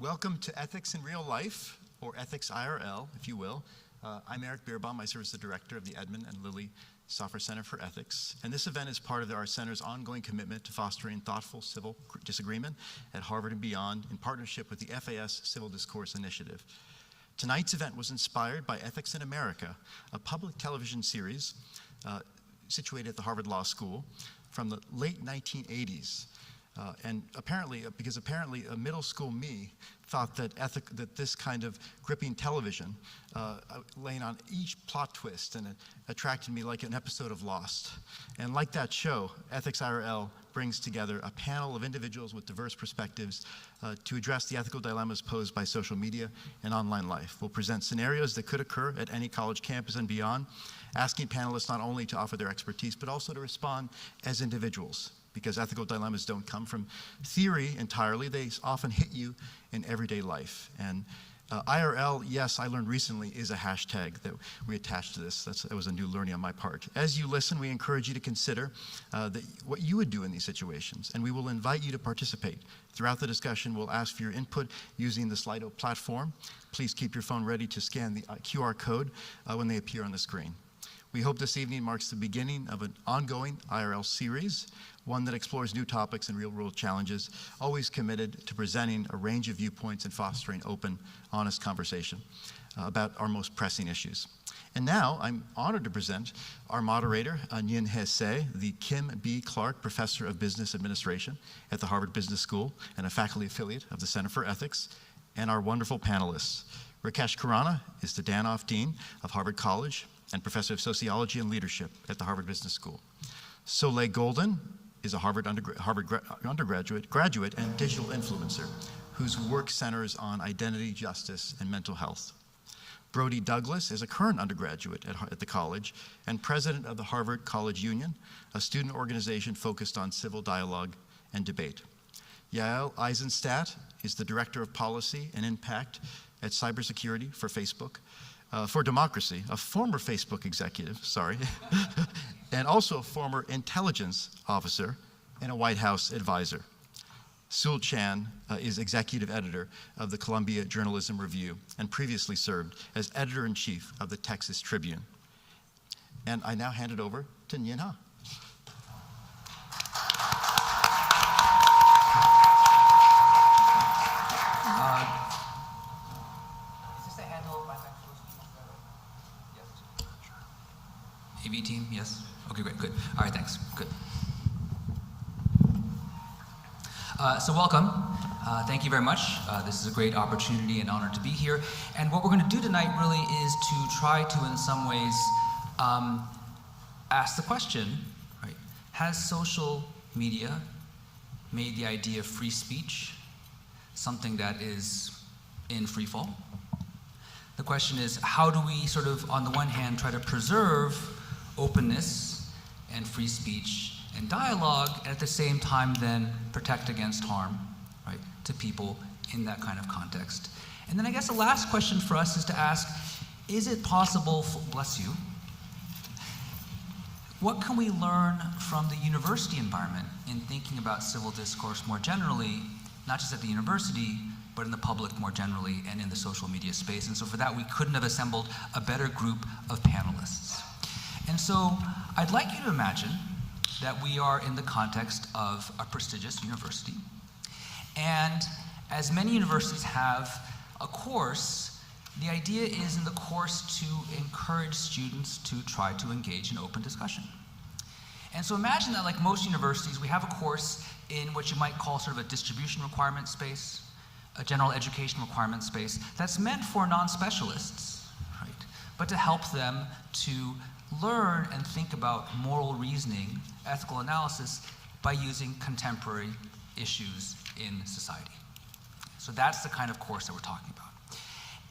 Welcome to Ethics in Real Life, or Ethics IRL, if you will. I'm Eric Beerbaum. I serve as the director of the Edmund and Lilly Software Center for Ethics. And this event is part of our center's ongoing commitment to fostering thoughtful civil disagreement at Harvard and beyond in partnership with the FAS Civil Discourse Initiative. Tonight's event was inspired by Ethics in America, a public television series situated at the Harvard Law School from the late 1980s. And apparently a middle school me thought that this kind of gripping television, laying on each plot twist, and it attracted me like an episode of Lost. And like that show, Ethics IRL brings together a panel of individuals with diverse perspectives to address the ethical dilemmas posed by social media and online life. We'll present scenarios that could occur at any college campus and beyond, asking panelists not only to offer their expertise, but also to respond as individuals. Because ethical dilemmas don't come from theory entirely, they often hit you in everyday life. And IRL, yes, I learned recently, is a hashtag that we attach to this. That was a new learning on my part. As you listen, we encourage you to consider what you would do in these situations, and we will invite you to participate. Throughout the discussion, we'll ask for your input using the Slido platform. Please keep your phone ready to scan the QR code when they appear on the screen. We hope this evening marks the beginning of an ongoing IRL series, one that explores new topics and real-world challenges, always committed to presenting a range of viewpoints and fostering open, honest conversation about our most pressing issues. And now, I'm honored to present our moderator, Nyin Hesse, the Kim B. Clark Professor of Business Administration at the Harvard Business School and a faculty affiliate of the Center for Ethics, and our wonderful panelists. Rakesh Khurana is the Danoff Dean of Harvard College and Professor of Sociology and Leadership at the Harvard Business School. Soleil Golden is a Harvard graduate and digital influencer whose work centers on identity, justice, and mental health. Brody Douglas is a current undergraduate at the college and president of the Harvard College Union, a student organization focused on civil dialogue and debate. Yael Eisenstadt is the director of policy and impact at cybersecurity for Facebook. For Democracy, a former Facebook executive, and also a former intelligence officer and a White House advisor. Sul Chan is executive editor of the Columbia Journalism Review and previously served as editor-in-chief of the Texas Tribune. And I now hand it over to Nyin Ha. AV team, yes? Okay, great, good. All right, thanks, good. So welcome, thank you very much. This is a great opportunity and honor to be here. And what we're gonna do tonight really is to try to, in some ways, ask the question, right? Has social media made the idea of free speech something that is in free fall? The question is, how do we sort of, on the one hand, try to preserve openness and free speech and dialogue, and at the same time then protect against harm, right, to people in that kind of context. And then I guess the last question for us is to ask, is it possible, bless you, what can we learn from the university environment in thinking about civil discourse more generally, not just at the university, but in the public more generally and in the social media space? And so for that, we couldn't have assembled a better group of panelists. And so I'd like you to imagine that we are in the context of a prestigious university. And as many universities have a course, the idea is in the course to encourage students to try to engage in open discussion. And so imagine that, like most universities, we have a course in what you might call sort of a distribution requirement space, a general education requirement space that's meant for non-specialists, right? But to help them to learn and think about moral reasoning, ethical analysis, by using contemporary issues in society. So that's the kind of course that we're talking about.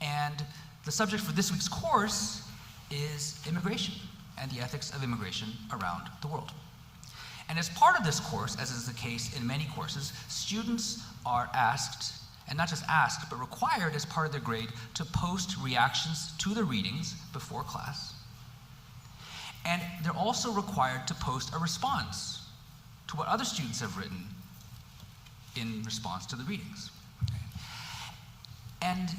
And the subject for this week's course is immigration and the ethics of immigration around the world. And as part of this course, as is the case in many courses, students are asked, and not just asked, but required as part of their grade to post reactions to the readings before class. And they're also required to post a response to what other students have written in response to the readings. And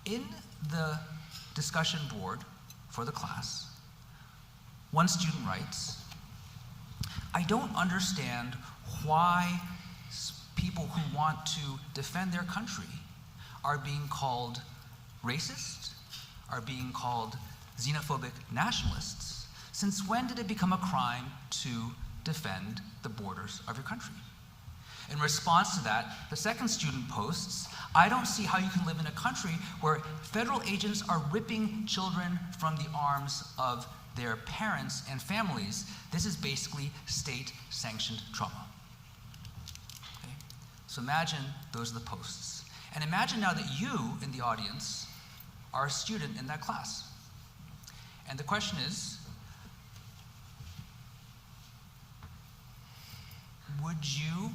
in the discussion board for the class, one student writes, "I don't understand why people who want to defend their country are being called racist, are being called xenophobic nationalists. Since when did it become a crime to defend the borders of your country?" In response to that, the second student posts, "I don't see how you can live in a country where federal agents are ripping children from the arms of their parents and families. This is basically state-sanctioned trauma." Okay? So imagine those are the posts. And imagine now that you, in the audience, are a student in that class. And the question is, would you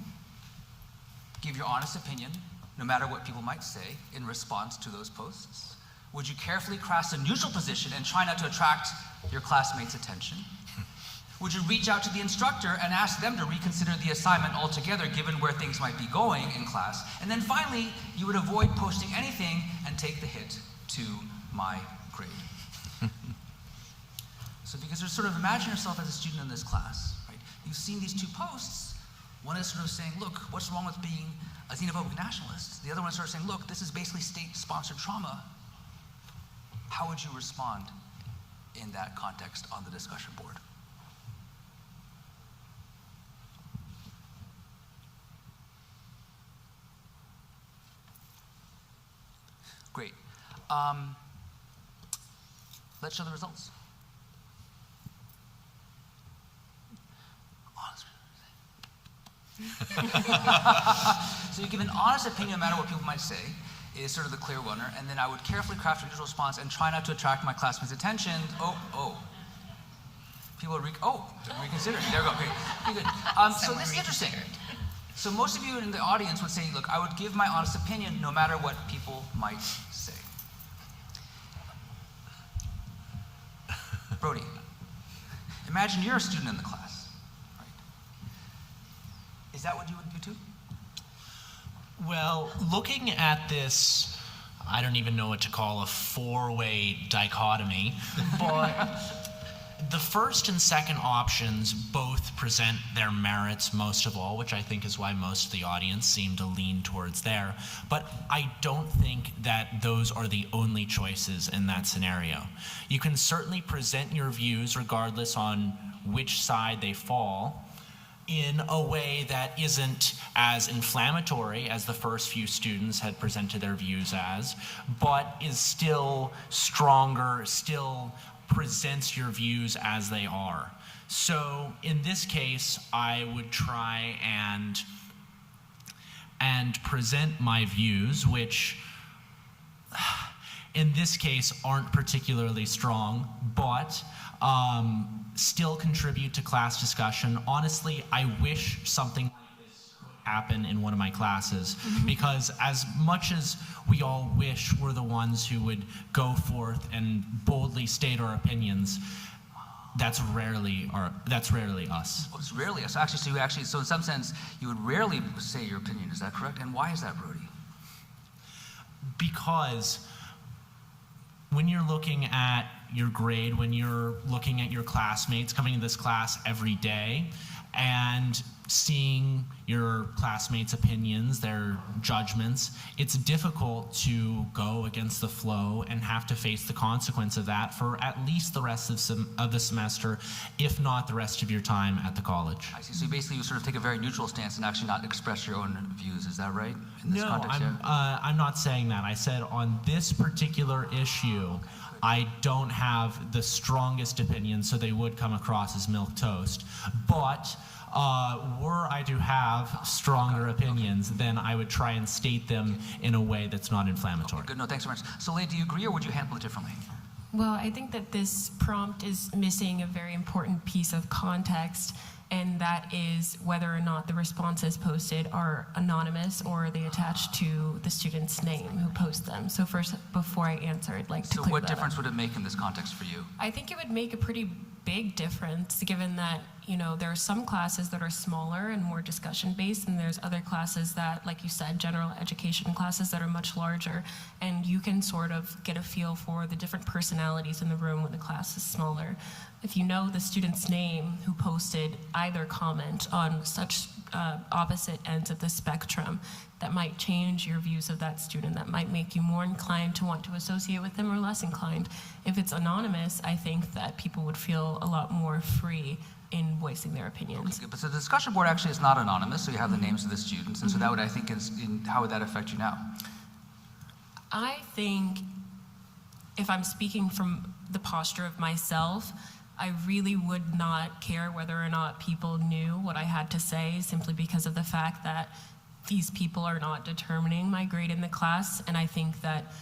give your honest opinion, no matter what people might say, in response to those posts? Would you carefully craft a neutral position and try not to attract your classmates' attention? Would you reach out to the instructor and ask them to reconsider the assignment altogether, given where things might be going in class? And then finally, you would avoid posting anything and take the hit to my grade. So because you're sort of, imagine yourself as a student in this class, right? You've seen these two posts. One is sort of saying, look, what's wrong with being a xenophobic nationalist? The other one is sort of saying, look, this is basically state-sponsored trauma. How would you respond in that context on the discussion board? Great. Let's show the results. So you give an honest opinion no matter what people might say is sort of the clear winner, and then I would carefully craft a neutral response and try not to attract my classmates' attention. People are reconsidering. There we go. Great. Okay, good. So this is interesting. So most of you in the audience would say, look, I would give my honest opinion no matter what people might say. Brody, imagine you're a student in the class, right? Is that what you would do too? Well, looking at this, I don't even know what to call a four-way dichotomy, but the first and second options both present their merits most of all, which I think is why most of the audience seem to lean towards there. But I don't think that those are the only choices in that scenario. You can certainly present your views regardless on which side they fall in a way that isn't as inflammatory as the first few students had presented their views as, but is still stronger, still presents your views as they are. So in this case, I would try and present my views, which in this case aren't particularly strong, but still contribute to class discussion. Honestly, I wish something like this could happen in one of my classes, because as much as we all wish we're the ones who would go forth and boldly state our opinions, that's rarely us. Oh, it's rarely us. So in some sense, you would rarely say your opinion. Is that correct? And why is that, Brody? Because when you're looking at your grade, when you're looking at your classmates coming to this class every day and seeing your classmates' opinions, their judgments, it's difficult to go against the flow and have to face the consequence of that for at least the rest of the semester, if not the rest of your time at the college. I see. So basically you sort of take a very neutral stance and actually not express your own views. Is that right? In this No, context, I'm not saying that. I said on this particular issue, I don't have the strongest opinion, so they would come across as milquetoast. But were I to have stronger opinions, then I would try and state them in a way that's not inflammatory. Okay, good. No, thanks very much. So, Leigh, do you agree, or would you handle it differently? Well, I think that this prompt is missing a very important piece of context, and that is whether or not the responses posted are anonymous or they attach to the student's name who posts them. So first, before I answer, I'd like to clear that up. So what difference would it make in this context for you? I think it would make a pretty big difference, given that, there are some classes that are smaller and more discussion-based, and there's other classes that, like you said, general education classes that are much larger, and you can sort of get a feel for the different personalities in the room when the class is smaller. If you know the student's name who posted either comment on such opposite ends of the spectrum, that might change your views of that student, that might make you more inclined to want to associate with them or less inclined. If it's anonymous, I think that people would feel a lot more free in voicing their opinions. Okay, but so the discussion board actually is not anonymous, so you have the names of the students, and so that would, I think, how would that affect you now? I think if I'm speaking from the posture of myself, I really would not care whether or not people knew what I had to say, simply because of the fact that these people are not determining my grade in the class, and I think that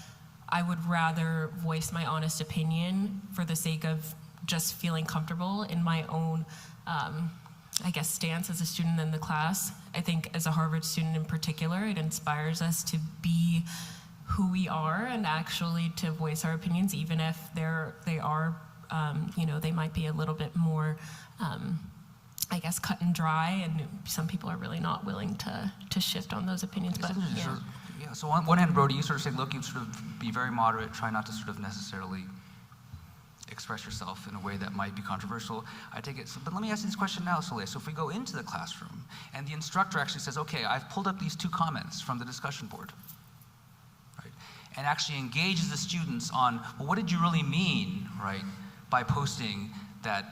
I would rather voice my honest opinion for the sake of just feeling comfortable in my own, stance as a student in the class. I think as a Harvard student in particular, it inspires us to be who we are and actually to voice our opinions, even if they are, they might be a little bit more, cut and dry, and some people are really not willing to shift on those opinions. But yeah. So on one hand, Brody, you sort of say, look, you sort of be very moderate, try not to sort of necessarily express yourself in a way that might be controversial. I take it, but let me ask you this question now, Soleil. So if we go into the classroom and the instructor actually says, okay, I've pulled up these 2 comments from the discussion board, right, and actually engages the students on, well, what did you really mean, right, by posting that,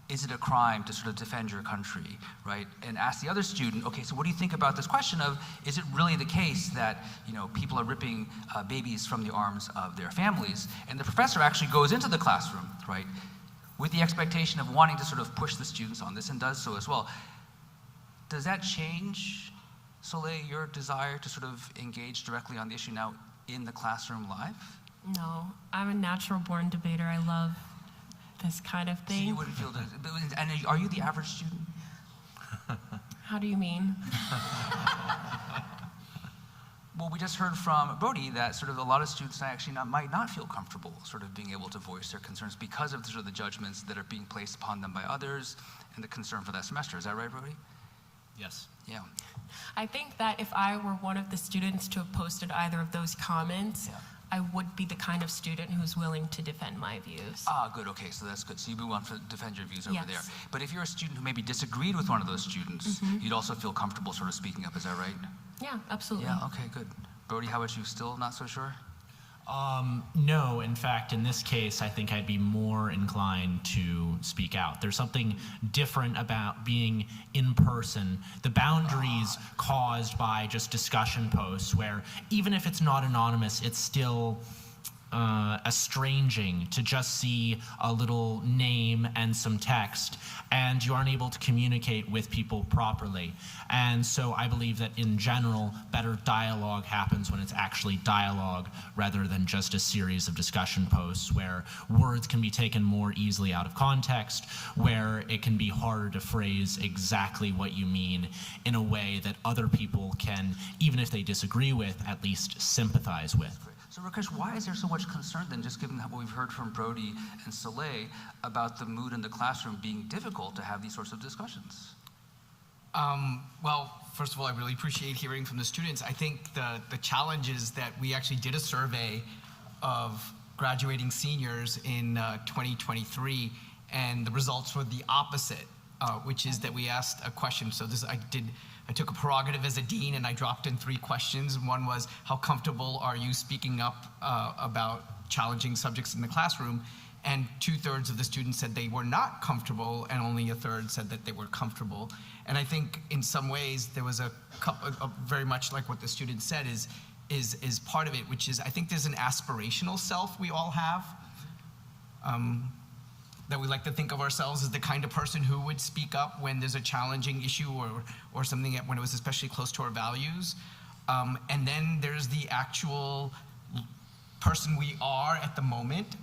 is it a crime to sort of defend your country, right? And ask the other student, okay, so what do you think about this question of, is it really the case that, people are ripping babies from the arms of their families? And the professor actually goes into the classroom, right, with the expectation of wanting to sort of push the students on this, and does so as well. Does that change, Soleil, your desire to sort of engage directly on the issue now in the classroom live? No, I'm a natural-born debater. I love this kind of thing. So you wouldn't feel that, and are you the average student? How do you mean? Well, we just heard from Brody that sort of a lot of students actually might not feel comfortable sort of being able to voice their concerns because of the, sort of the judgments that are being placed upon them by others and the concern for that semester. Is that right, Brody? Yes. Yeah. I think that if I were one of the students to have posted either of those comments, I would be the kind of student who's willing to defend my views. Ah, good, okay, so that's good. So you want to defend your views over Yes. there. But if you're a student who maybe disagreed with one of those students, you'd also feel comfortable sort of speaking up, is that right? Yeah, absolutely. Yeah, okay, good. Brody, how about you? Still not so sure? No, in fact, in this case, I think I'd be more inclined to speak out. There's something different about being in person. The boundaries caused by just discussion posts, where even if it's not anonymous, it's still estranging to just see a little name and some text, and you aren't able to communicate with people properly. And so I believe that in general, better dialogue happens when it's actually dialogue rather than just a series of discussion posts where words can be taken more easily out of context, where it can be harder to phrase exactly what you mean in a way that other people can, even if they disagree with, at least sympathize with. So Rakesh, why is there so much concern then, just given what we've heard from Brody and Soleil about the mood in the classroom being difficult to have these sorts of discussions? Well, first of all, I really appreciate hearing from the students. I think the challenge is that we actually did a survey of graduating seniors in 2023, and the results were the opposite, which is that we asked a question. So I took a prerogative as a dean, and I dropped in 3 questions. One was, how comfortable are you speaking up about challenging subjects in the classroom? And 2/3 of the students said they were not comfortable, and only 1/3 said that they were comfortable. And I think in some ways there was a very much like what the student said is part of it, which is I think there's an aspirational self we all have. That we like to think of ourselves as the kind of person who would speak up when there's a challenging issue or something when it was especially close to our values. And then there's the actual person we are at the moment.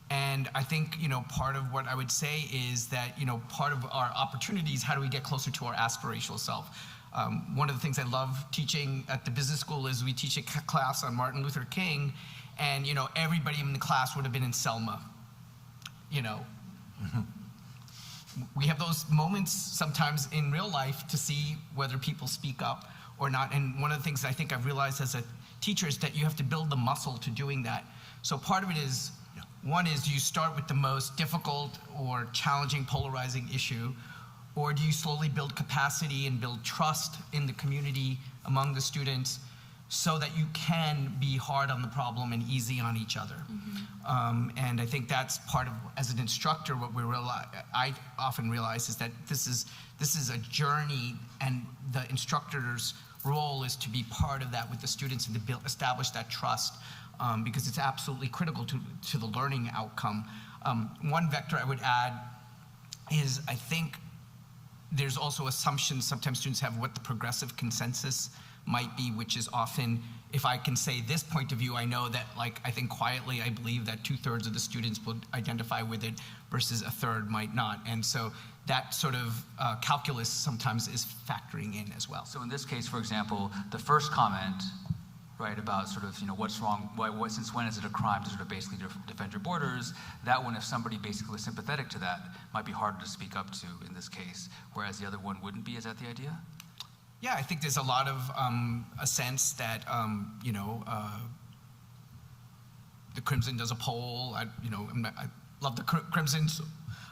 And I think, part of what I would say is that, part of our opportunities, how do we get closer to our aspirational self? One of the things I love teaching at the business school is we teach a class on Martin Luther King, and, everybody in the class would have been in Selma. We have those moments sometimes in real life to see whether people speak up or not. And one of the things I think I've realized as a teacher is that you have to build the muscle to doing that. So part of it is, one is, do you start with the most difficult or challenging, polarizing issue, or do you slowly build capacity and build trust in the community among the students so that you can be hard on the problem and easy on each other? And I think that's part of, as an instructor, what I often realize is that this is a journey, and the instructor's role is to be part of that with the students and to establish that trust, because it's absolutely critical to the learning outcome. One vector I would add is, I think there's also assumptions sometimes students have what the progressive consensus might be, which is often, if I can say this point of view, I know that, like, I think quietly, I believe that 2/3 of the students will identify with it versus a third might not. And so that sort of calculus sometimes is factoring in as well. So in this case, for example, the first comment, right, about sort of, what's wrong, since when is it a crime to sort of basically defend your borders, that one, if somebody basically was sympathetic to that, might be harder to speak up to in this case, whereas the other one wouldn't be. Is that the idea? Yeah, I think there's a lot of a sense that, the Crimson does a poll. I love the Crimson's,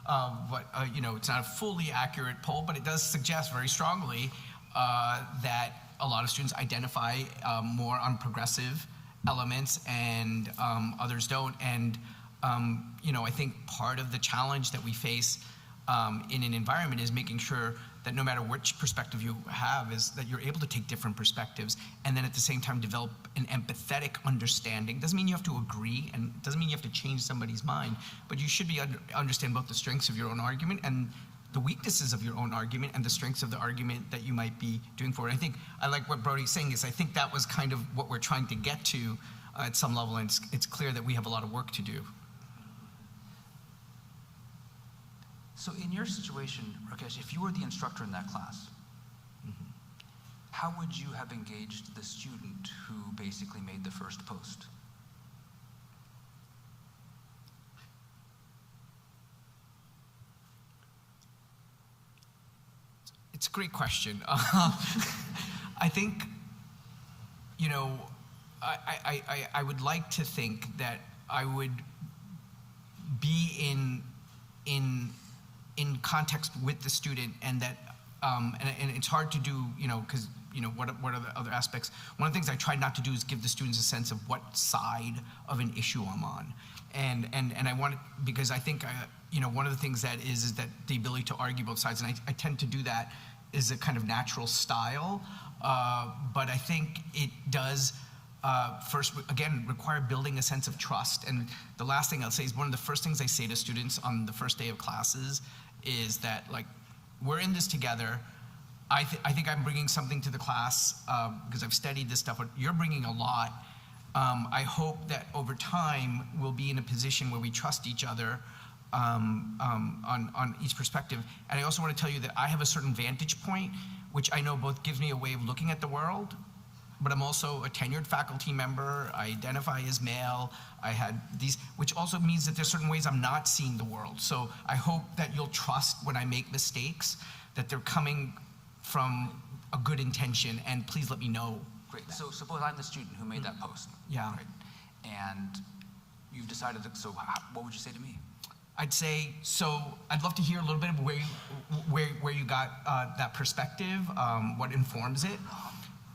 but it's not a fully accurate poll, but it does suggest very strongly that a lot of students identify more on progressive elements, and others don't. And I think part of the challenge that we face in an environment is making sure that no matter which perspective you have, is that you're able to take different perspectives, and then at the same time develop an empathetic understanding. Doesn't mean you have to agree, and doesn't mean you have to change somebody's mind, but you should be understand both the strengths of your own argument and the weaknesses of your own argument and the strengths of the argument that you might be doing forward. I think I like what Brody's saying, is I think that was kind of what we're trying to get to at some level, and it's clear that we have a lot of work to do. So in your situation, Rakesh, if you were the instructor in that class, how would you have engaged the student who basically made the first post? It's a great question. I think, I would like to think that I would be in context with the student, and that, and it's hard to do, because, what are the other aspects? One of the things I try not to do is give the students a sense of what side of an issue I'm on. And I want it, because I think, one of the things that is that the ability to argue both sides, and I tend to do that, is a kind of natural style, but I think it does, first, again, require building a sense of trust. And the last thing I'll say is, one of the first things I say to students on the first day of classes is that, like, we're in this together. I think I'm bringing something to the class because I've studied this stuff, but you're bringing a lot. I hope that over time we'll be in a position where we trust each other on each perspective. And I also want to tell you that I have a certain vantage point, which I know both gives me a way of looking at the world, but I'm also a tenured faculty member. I identify as male. I had these, which also means that there's certain ways I'm not seeing the world. So I hope that you'll trust when I make mistakes, that they're coming from a good intention, and please let me know. Great. So suppose I'm the student who made that post. Yeah. Right? And you've decided that, so what would you say to me? I'd say, so I'd love to hear a little bit of where you got that perspective, what informs it.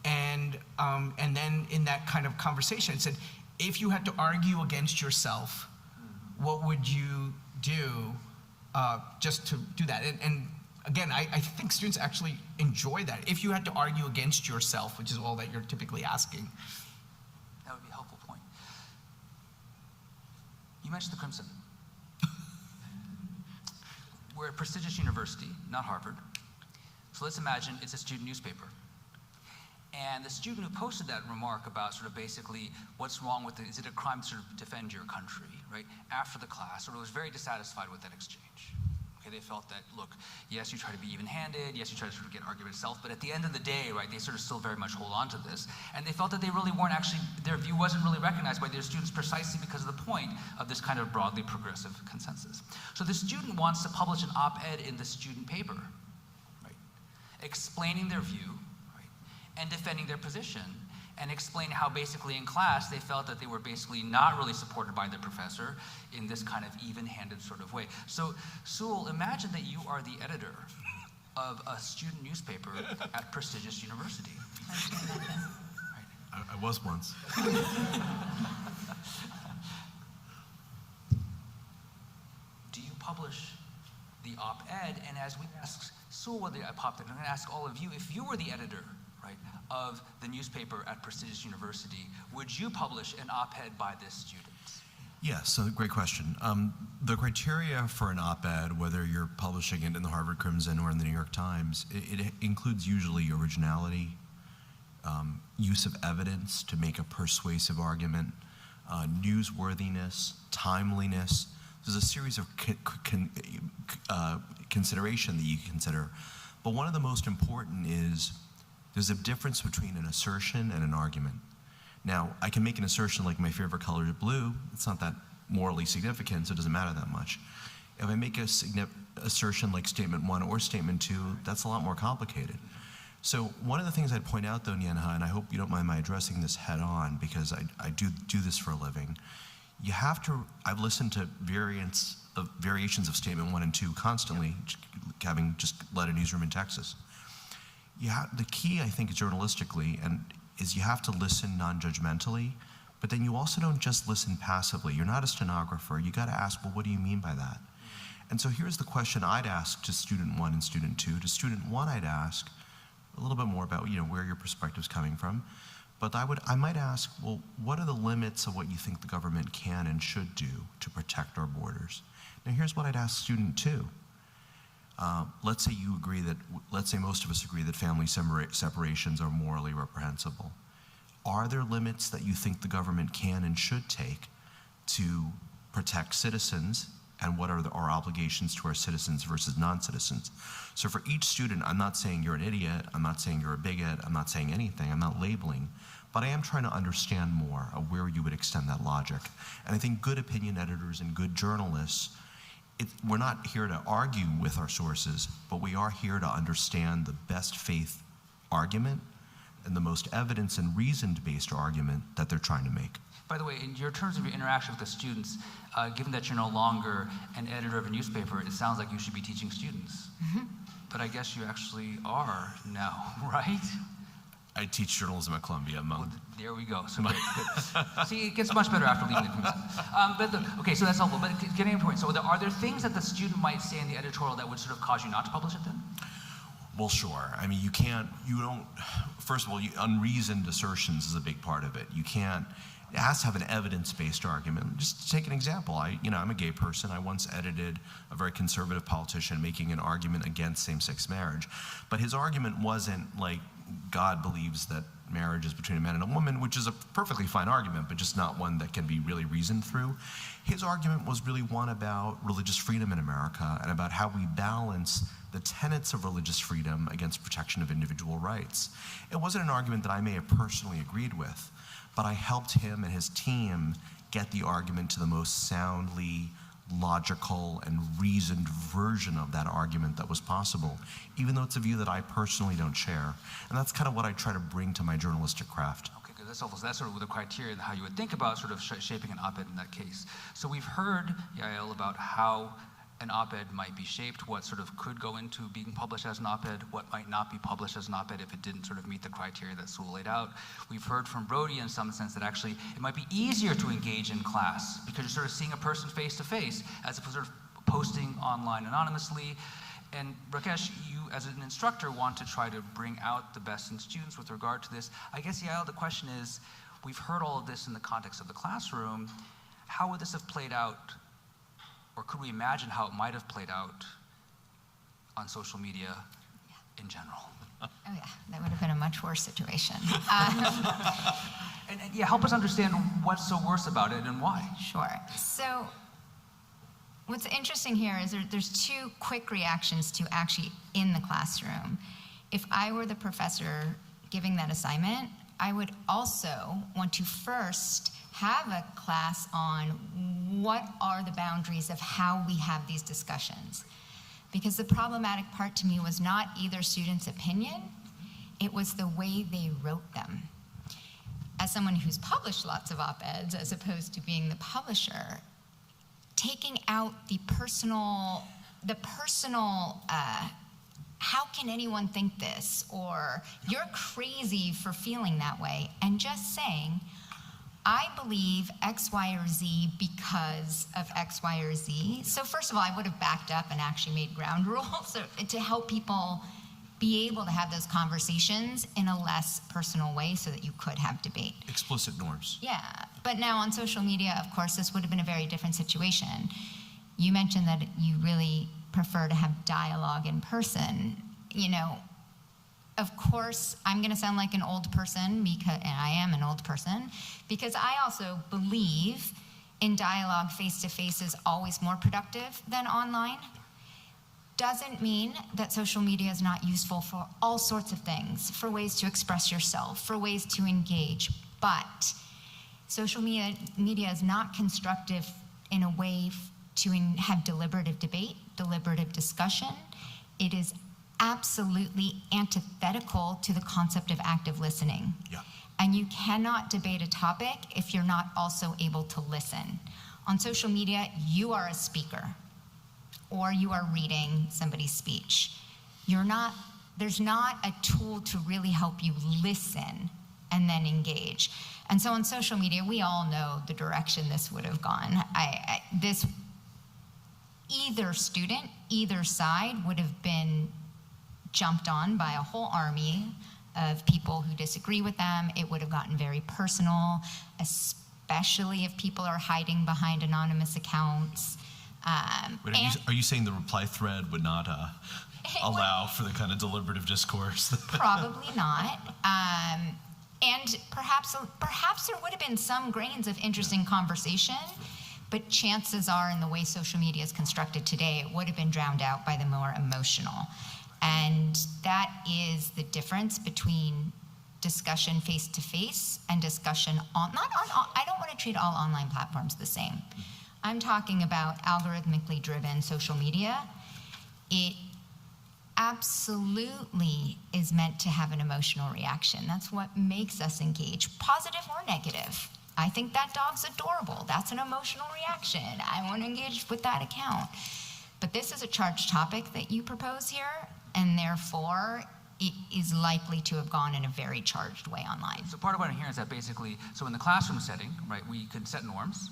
And then in that kind of conversation, it said, if you had to argue against yourself, what would you do just to do that? And again, I think students actually enjoy that. If you had to argue against yourself, which is all that you're typically asking. That would be a helpful point. You mentioned the Crimson. We're a prestigious university, not Harvard. So let's imagine it's a student newspaper. And the student who posted that remark about sort of basically what's wrong with it, is it a crime to sort of defend your country, right? After the class, or was very dissatisfied with that exchange. Okay, Okay, they felt that, look, yes, you try to be even-handed, yes, you try to sort of get argument itself, but at the end of the day, right, they sort of still very much hold on to this. And they felt that they really weren't actually, their view wasn't really recognized by their students precisely because of the point of this kind of broadly progressive consensus. So the student wants to publish an op-ed in the student paper, right, explaining their view, right, and defending their position, and explain how basically in class they felt that they were basically not really supported by their professor in this kind of even-handed sort of way. So, Sewell, imagine that you are the editor of a student newspaper at prestigious university. I was once. Do you publish the op-ed? And as we ask Sewell whether I popped it, I'm going to ask all of you, if you were the editor, right, of the newspaper at prestigious university, would you publish an op-ed by this student? Yes, so great question. The criteria for an op-ed, whether you're publishing it in the Harvard Crimson or in the New York Times, it includes usually originality, use of evidence to make a persuasive argument, newsworthiness, timeliness. There's a series of consideration that you can consider. But one of the most important is there's a difference between an assertion and an argument. Now, I can make an assertion like my favorite color is blue. It's not that morally significant, so it doesn't matter that much. If I make a assertion like statement 1 or statement 2, that's a lot more complicated. So one of the things I'd point out though, Nyanha, and I hope you don't mind my addressing this head on because I do this for a living, you have to, I've listened to variations of statement 1 and 2 constantly, having just led a newsroom in Texas. The key, I think, journalistically, is you have to listen non-judgmentally, but then you also don't just listen passively. You're not a stenographer. You got to ask, well, what do you mean by that? And so here's the question I'd ask to student 1 and student 2. To student 1, I'd ask a little bit more about where your perspective's coming from, but I might ask, well, what are the limits of what you think the government can and should do to protect our borders? Now here's what I'd ask student 2. Let's say most of us agree that family separations are morally reprehensible. Are there limits that you think the government can and should take to protect citizens, and what are our obligations to our citizens versus non-citizens? So for each student, I'm not saying you're an idiot, I'm not saying you're a bigot, I'm not saying anything, I'm not labeling, but I am trying to understand more of where you would extend that logic. And I think good opinion editors and good journalists, we're not here to argue with our sources, but we are here to understand the best faith argument and the most evidence and reasoned-based argument that they're trying to make. By the way, in your terms of your interaction with the students, given that you're no longer an editor of a newspaper, it sounds like you should be teaching students. Mm-hmm. But I guess you actually are now, right? I teach journalism at Columbia, among. Well, there we go. So good. See, it gets much better after leaving the Crimson. Okay, so that's helpful. But getting to the point, so are there things that the student might say in the editorial that would sort of cause you not to publish it then? Well, sure. I mean, first of all, unreasoned assertions is a big part of it. It has to have an evidence-based argument. Just to take an example, I'm a gay person. I once edited a very conservative politician making an argument against same-sex marriage. But his argument wasn't like God believes that marriage is between a man and a woman, which is a perfectly fine argument, but just not one that can be really reasoned through. His argument was really one about religious freedom in America and about how we balance the tenets of religious freedom against protection of individual rights. It wasn't an argument that I may have personally agreed with, but I helped him and his team get the argument to the most soundly, logical, and reasoned version of that argument that was possible, even though it's a view that I personally don't share. And that's kind of what I try to bring to my journalistic craft. Okay, good. That's helpful. So that's sort of the criteria and how you would think about sort of shaping an op-ed in that case. So we've heard, Yael, about how an op-ed might be shaped, what sort of could go into being published as an op-ed, what might not be published as an op-ed if it didn't sort of meet the criteria that Sewell laid out. We've heard from Brody in some sense that actually it might be easier to engage in class because you're sort of seeing a person face to face as opposed to sort of posting online anonymously. And Rakesh, you as an instructor want to try to bring out the best in students with regard to this. I guess, Yael, the question is, we've heard all of this in the context of the classroom. How would this have played out, or could we imagine how it might have played out on social media in general? Oh yeah, that would have been a much worse situation. And yeah, help us understand what's so worse about it and why. Sure. So What's interesting here is there's two quick reactions to actually in the classroom. If I were the professor giving that assignment, I would also want to first have a class on what are the boundaries of how we have these discussions. Because the problematic part to me was not either student's opinion, it was the way they wrote them. As someone who's published lots of op-eds as opposed to being the publisher, taking out the personal, how can anyone think this? Or you're crazy for feeling that way, and just saying, I believe X, Y, or Z because of X, Y, or Z. So first of all, I would have backed up and actually made ground rules to help people be able to have those conversations in a less personal way so that you could have debate. Explicit norms. Yeah, but now on social media, of course, this would have been a very different situation. You mentioned that you really prefer to have dialogue in person. You know, of course, I'm gonna sound like an old person, and I am an old person, because I also believe in dialogue face-to-face is always more productive than online. Doesn't mean that social media is not useful for all sorts of things, for ways to express yourself, for ways to engage, but social media is not constructive in a way to have deliberative debate, deliberative discussion. It is absolutely antithetical to the concept of active listening. Yeah. And you cannot debate a topic if you're not also able to listen. On social media, you are a speaker, or you are reading somebody's speech. There's not a tool to really help you listen and then engage. And so on social media, we all know the direction this would have gone. Either student, either side would have been jumped on by a whole army of people who disagree with them. It would have gotten very personal, especially if people are hiding behind anonymous accounts. But are you saying the reply thread would not allow for the kind of deliberative discourse? Probably not. And perhaps there would have been some grains of interesting conversation, but chances are, in the way social media is constructed today, it would have been drowned out by the more emotional. And that is the difference between discussion face-to-face and discussion I don't want to treat all online platforms the same. I'm talking about algorithmically driven social media. It absolutely is meant to have an emotional reaction. That's what makes us engage, positive or negative. I think that dog's adorable. That's an emotional reaction. I want to engage with that account. But this is a charged topic that you propose here, and therefore it is likely to have gone in a very charged way online. So part of what I'm hearing is that basically, so in the classroom setting, right, we could set norms.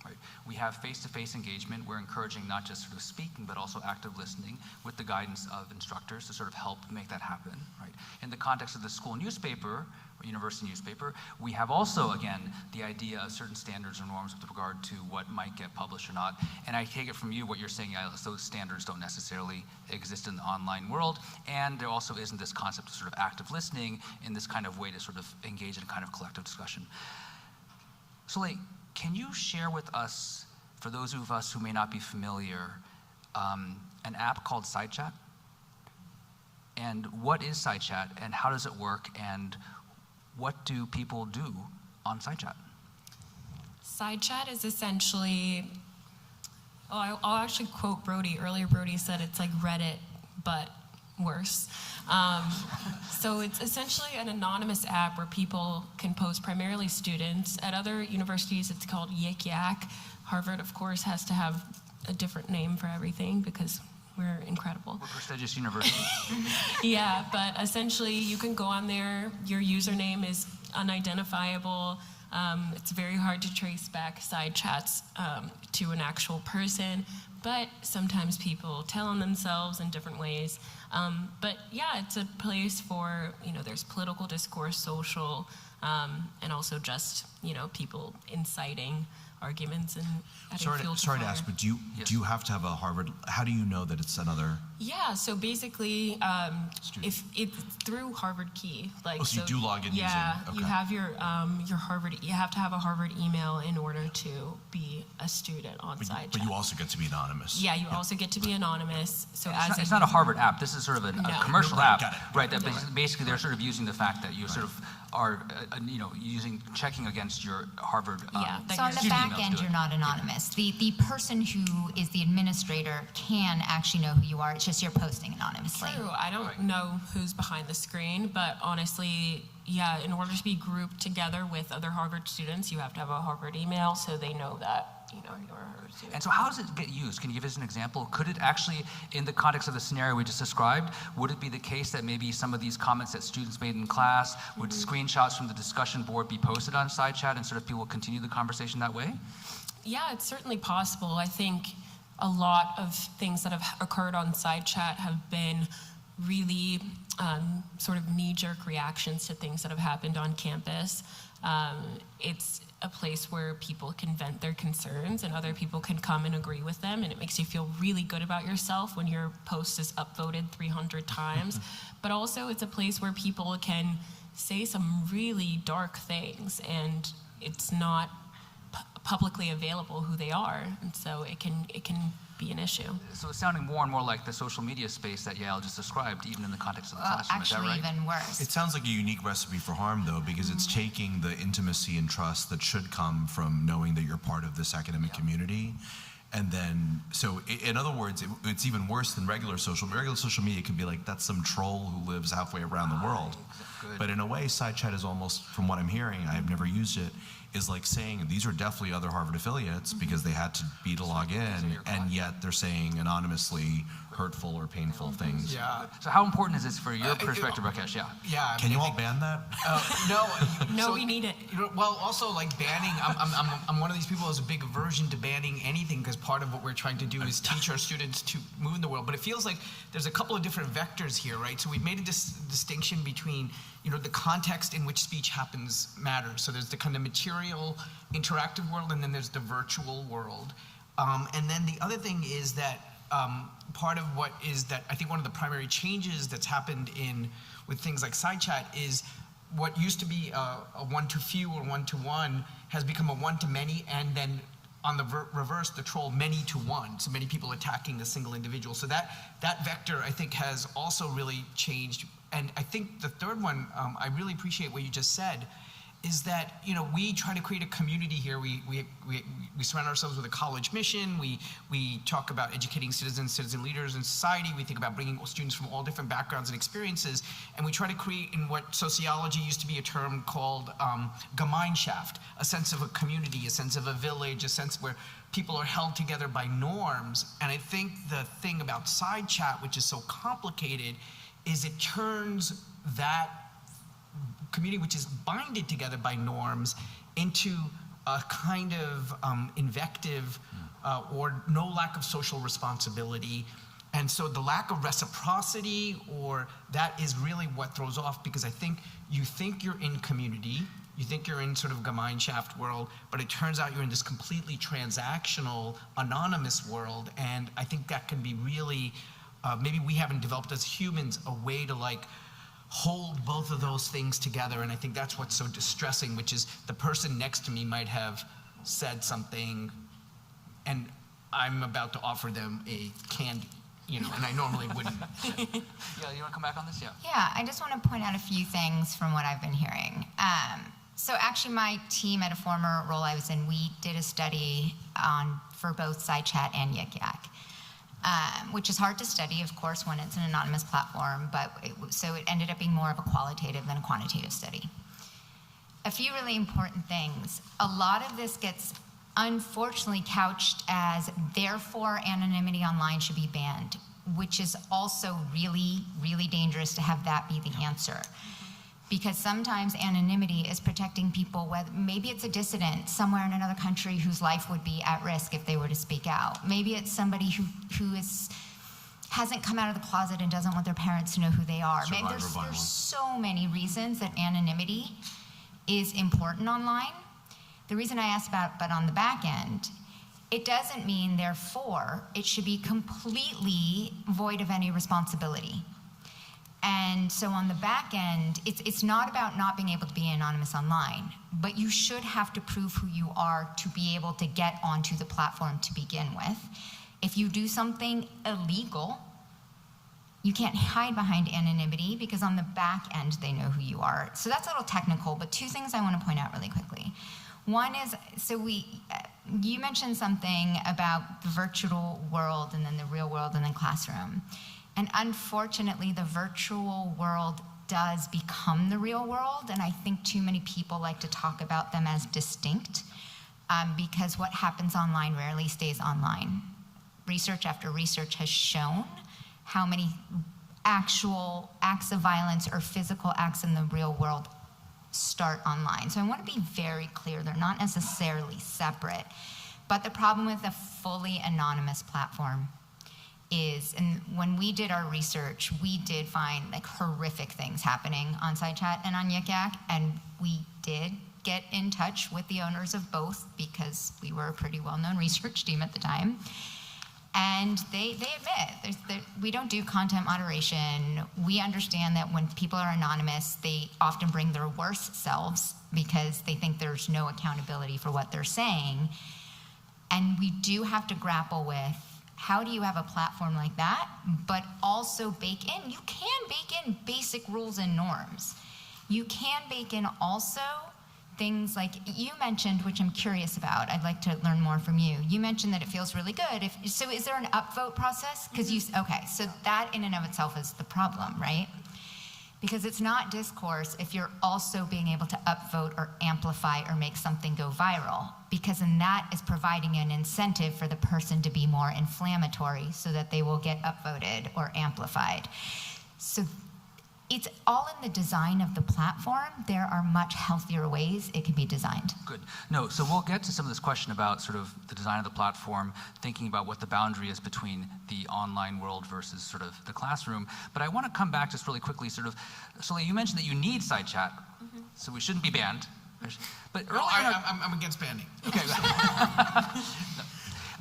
Right. We have face-to-face engagement. We're encouraging not just sort of speaking, but also active listening with the guidance of instructors to sort of help make that happen. Right. In the context of the school newspaper or university newspaper, we have also, again, the idea of certain standards or norms with regard to what might get published or not. And I take it from you, what you're saying, Alice, those standards don't necessarily exist in the online world. And there also isn't this concept of sort of active listening in this kind of way to sort of engage in a kind of collective discussion. So, like, can you share with us, for those of us who may not be familiar, an app called SideChat? And what is SideChat, and how does it work, and what do people do on SideChat? SideChat is essentially, I'll actually quote Brody. Earlier, Brody said it's like Reddit, but worse. So it's essentially an anonymous app where people can post, primarily students. At other universities, it's called Yik Yak. Harvard, of course, has to have a different name for everything because we're incredible. We're a prestigious university. Yeah, but essentially you can go on there, your username is unidentifiable. It's very hard to trace back side chats to an actual person, but sometimes people tell on themselves in different ways. But yeah, it's a place for, there's political discourse, social, and also just, people inciting arguments and adding fuel to Sorry to fire. ask, but do you have to have a Harvard? How do you know that it's another Yeah, so basically, if it's through Harvard Key, like, Oh, so you do log in using- yeah, okay. you have your Harvard. You have to have a Harvard email in order to be a student on SideChat. But you also get to be anonymous. Yeah, you also get to be anonymous. So It's not a Harvard app. This is sort of a No. commercial Right, app, got it. right? That basically they're sort of using the fact that you sort of are, checking against your Harvard. Yeah, that So on the student back emails end, to you're it. not anonymous. The person who is the administrator can actually know who you are. It's just you're posting anonymously. True. I don't know who's behind the screen, but honestly, yeah, in order to be grouped together with other Harvard students, you have to have a Harvard email so they know that, you're a Harvard student. And so how does it get used? Can you give us an example? Could it actually, in the context of the scenario we just described, would it be the case that maybe some of these comments that students made in class, would screenshots from the discussion board be posted on SideChat and sort of people continue the conversation that way? Yeah, it's certainly possible. I think a lot of things that have occurred on SideChat have been really sort of knee-jerk reactions to things that have happened on campus. It's a place where people can vent their concerns and other people can come and agree with them, and it makes you feel really good about yourself when your post is upvoted 300 times. But also it's a place where people can say some really dark things, and it's not publicly available who they are, and so it can be an issue. So it's sounding more and more like the social media space that Yael just described, even in the context of the classroom. Is that Actually, right? even worse. It sounds like a unique recipe for harm, though, because it's taking the intimacy and trust that should come from knowing that you're part of this academic community. And then, so in other words, it's even worse than regular social media. Regular social media could be like, that's some troll who lives halfway around the world. Good. But in a way, SideChat is almost, from what I'm hearing, I've never used it, is like saying these are definitely other Harvard affiliates because they had to be to log in, and yet they're saying anonymously hurtful or painful things. Yeah. So how important is this for your perspective, Rakesh? Yeah. Yeah. I Can mean, you I all think- ban that? No. No, so, we need it. Well, also like banning. I'm one of these people who's a big aversion to banning anything because part of what we're trying to do is teach our students to move in the world. But it feels like there's a couple of different vectors here, right? So we've made a distinction between the context in which speech happens matters. So there's the kind of material, interactive world, and then there's the virtual world. And then the other thing is that part of what is that I think one of the primary changes that's happened with things like SideChat is what used to be a one-to-few or one-to-one has become a one-to-many, and then on the reverse, the troll many-to-one, so many people attacking a single individual. So that vector, I think, has also really changed. And I think the third one, I really appreciate what you just said, is that we try to create a community here. We surround ourselves with a college mission. We talk about educating citizen leaders in society. We think about bringing students from all different backgrounds and experiences, and we try to create in what sociology used to be a term called Gemeinschaft, a sense of a community, a sense of a village, a sense where people are held together by norms. And I think the thing about SideChat, which is so complicated, is it turns that community, which is binded together by norms, into a kind of invective or no lack of social responsibility. And so the lack of reciprocity, or that is really what throws off, because I think you think you're in community, you think you're in sort of Gemeinschaft world, but it turns out you're in this completely transactional, anonymous world. And I think that can be really, maybe we haven't developed as humans a way to hold both of those things together. And I think that's what's so distressing, which is the person next to me might have said something and I'm about to offer them a candy, and I normally wouldn't. Yeah, you want to come back on this? Yeah. Yeah, I just want to point out a few things from what I've been hearing. So actually my team at a former role I was in, we did a study for both SideChat and Yik Yak. Which is hard to study, of course, when it's an anonymous platform, so it ended up being more of a qualitative than a quantitative study. A few really important things. A lot of this gets, unfortunately, couched as, therefore, anonymity online should be banned, which is also really, really dangerous to have that be the answer. Because sometimes anonymity is protecting people, maybe it's a dissident somewhere in another country whose life would be at risk if they were to speak out. Maybe it's somebody who hasn't come out of the closet and doesn't want their parents to know who they are. Maybe there's so many reasons that anonymity is important online. The reason I asked about, but on the back end, It doesn't mean, therefore, it should be completely void of any responsibility. And so on the back end, it's not about not being able to be anonymous online, but you should have to prove who you are to be able to get onto the platform to begin with. If you do something illegal, you can't hide behind anonymity because on the back end, they know who you are. So that's a little technical, but two things I want to point out really quickly. One is, you mentioned something about the virtual world and then the real world and then classroom. And unfortunately, the virtual world does become the real world, and I think too many people like to talk about them as distinct because what happens online rarely stays online. Research after research has shown how many actual acts of violence or physical acts in the real world start online. So I want to be very clear, they're not necessarily separate. But the problem with a fully anonymous platform is, and when we did our research, we did find like horrific things happening on SideChat and on Yik Yak, and we did get in touch with the owners of both because we were a pretty well-known research team at the time. And they admit, we don't do content moderation. We understand that when people are anonymous, they often bring their worst selves because they think there's no accountability for what they're saying. And we do have to grapple with, how do you have a platform like that, but also bake in, you can bake in basic rules and norms. You can bake in also things like you mentioned, which I'm curious about. I'd like to learn more from you. You mentioned that it feels really good. So is there an upvote process? Okay, so that in and of itself is the problem, right? Because it's not discourse if you're also being able to upvote or amplify or make something go viral, because then that is providing an incentive for the person to be more inflammatory so that they will get upvoted or amplified. So it's all in the design of the platform. There are much healthier ways it can be designed. Good. No, so we'll get to some of this question about sort of the design of the platform, thinking about what the boundary is between the online world versus sort of the classroom. But I want to come back just really quickly, sort of, Soleil, you mentioned that you need SideChat, so we shouldn't be banned. But earlier, I'm against banning. Okay.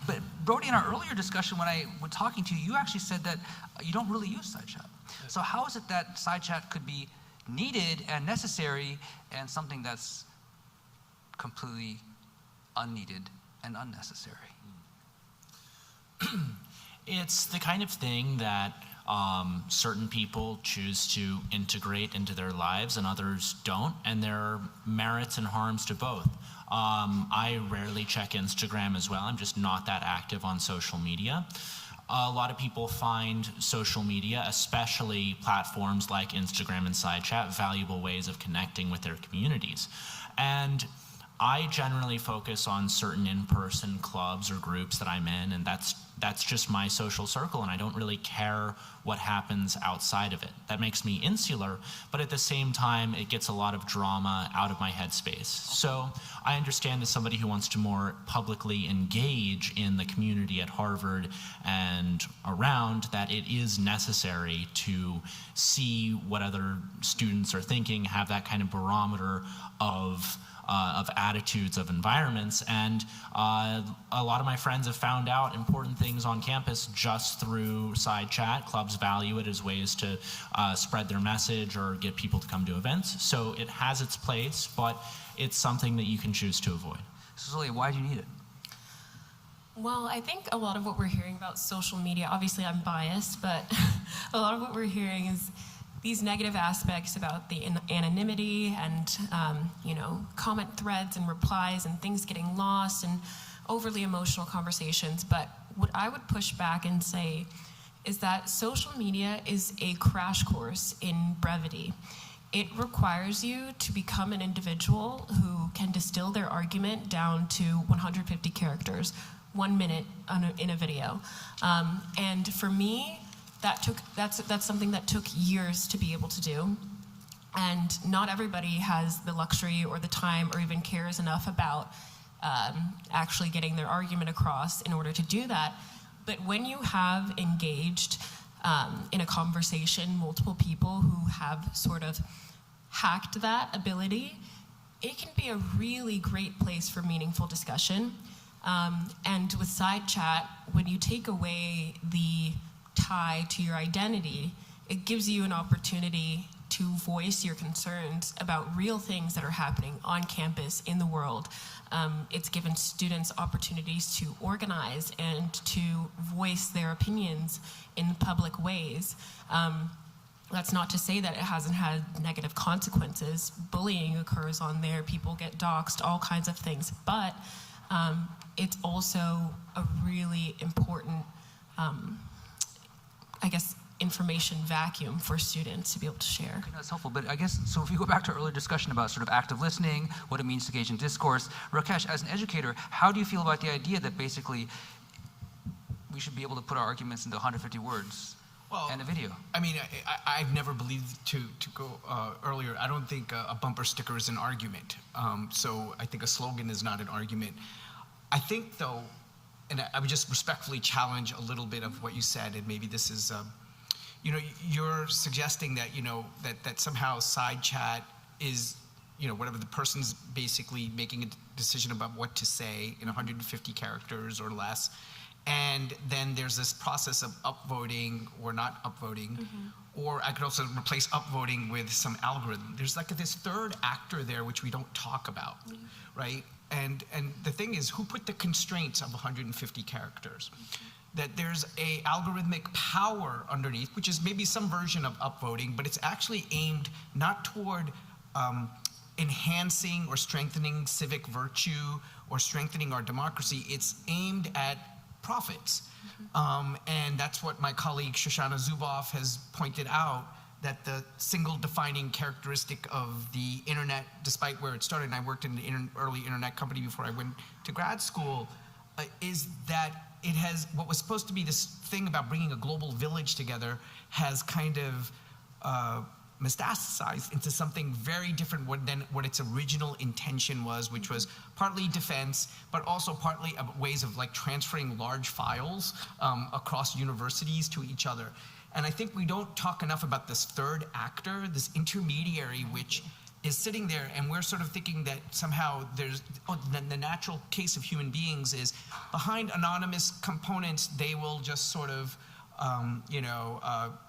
But Brody, in our earlier discussion, when I was talking to you, you actually said that you don't really use SideChat. So how is it that SideChat could be needed and necessary and something that's completely unneeded and unnecessary? It's the kind of thing that certain people choose to integrate into their lives and others don't, and there are merits and harms to both. I rarely check Instagram as well. I'm just not that active on social media. A lot of people find social media, especially platforms like Instagram and SideChat, valuable ways of connecting with their communities. And I generally focus on certain in-person clubs or groups that I'm in, and that's just my social circle, and I don't really care what happens outside of it. That makes me insular, but at the same time, it gets a lot of drama out of my headspace. So I understand as somebody who wants to more publicly engage in the community at Harvard and around that it is necessary to see what other students are thinking, have that kind of barometer of attitudes, of environments, and a lot of my friends have found out important things on campus just through SideChat. Clubs value it as ways to spread their message or get people to come to events. So it has its place, but it's something that you can choose to avoid. Cecilia, why do you need it? Well, I think a lot of what we're hearing about social media, obviously I'm biased, but a lot of what we're hearing is these negative aspects about the anonymity and comment threads and replies and things getting lost and overly emotional conversations. But what I would push back and say is that social media is a crash course in brevity. It requires you to become an individual who can distill their argument down to 150 characters, 1 minute in a video. And for me, that's something that took years to be able to do. And not everybody has the luxury or the time or even cares enough about actually getting their argument across in order to do that. But when you have engaged in a conversation, multiple people who have sort of hacked that ability, it can be a really great place for meaningful discussion. And with side chat, when you take away the tie to your identity, it gives you an opportunity to voice your concerns about real things that are happening on campus, in the world. It's given students opportunities to organize and to voice their opinions in public ways. That's not to say that it hasn't had negative consequences. Bullying occurs on there, people get doxxed, all kinds of things. But it's also a really important, I guess, information vacuum for students to be able to share. Okay, that's helpful, but I guess, so if you go back to our earlier discussion about sort of active listening, what it means to engage in discourse, Rakesh, as an educator, how do you feel about the idea that basically we should be able to put our arguments into 150 words and a video? I mean, I've never believed, to go earlier, I don't think a bumper sticker is an argument. So I think a slogan is not an argument. I think, though, and I would just respectfully challenge a little bit of what you said, and maybe this is, you know, you're suggesting that, you know, that somehow side chat is, you know, whatever the person's basically making a decision about what to say in 150 characters or less. And then there's this process of upvoting or not upvoting, or I could also replace upvoting with some algorithm. There's like this third actor there which we don't talk about, right? And the thing is, who put the constraints of 150 characters? That there's a algorithmic power underneath, which is maybe some version of upvoting, but it's actually aimed not toward enhancing or strengthening civic virtue or strengthening our democracy. It's aimed at profits. And that's what my colleague Shoshana Zuboff has pointed out, that the single defining characteristic of the internet, despite where it started, and I worked in an early internet company before I went to grad school, is that it has, what was supposed to be this thing about bringing a global village together has kind of metastasized into something very different than what its original intention was, which was partly defense, but also partly ways of like transferring large files across universities to each other. And I think we don't talk enough about this third actor, this intermediary, which is sitting there, and we're sort of thinking that somehow there's, the natural case of human beings is behind anonymous components, they will just sort of,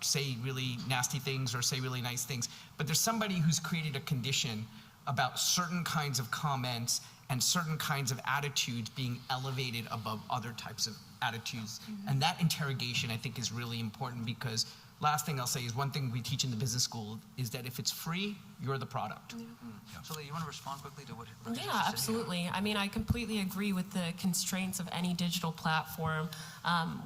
say really nasty things or say really nice things. But there's somebody who's created a condition about certain kinds of comments and certain kinds of attitudes being elevated above other types of attitudes. And that interrogation, I think, is really important, because last thing I'll say is one thing we teach in the business school is that if it's free, you're the product. So you want to respond quickly to what Rakesh Yeah, just said? absolutely. I mean, I completely agree with the constraints of any digital platform.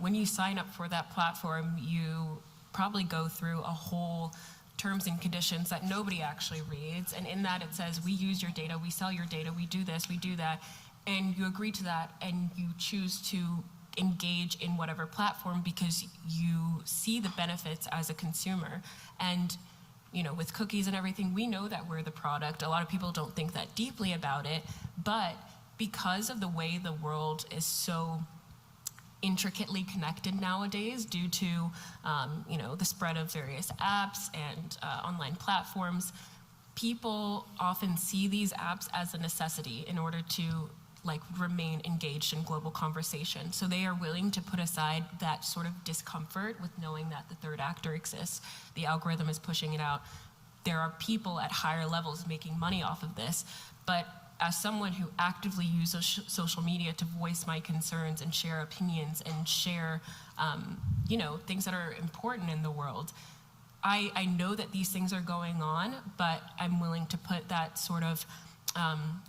When you sign up for that platform, you probably go through a whole terms and conditions that nobody actually reads. And in that it says, we use your data, we sell your data, we do this, we do that. And you agree to that, and you choose to engage in whatever platform because you see the benefits as a consumer. And you know, with cookies and everything, we know that we're the product. A lot of people don't think that deeply about it, but because of the way the world is so intricately connected nowadays due to the spread of various apps and online platforms, people often see these apps as a necessity in order to remain engaged in global conversation. So they are willing to put aside that sort of discomfort with knowing that the third actor exists. The algorithm is pushing it out. There are people at higher levels making money off of this. But as someone who actively uses social media to voice my concerns and share opinions and share, things that are important in the world, I know that these things are going on, but I'm willing to put that sort of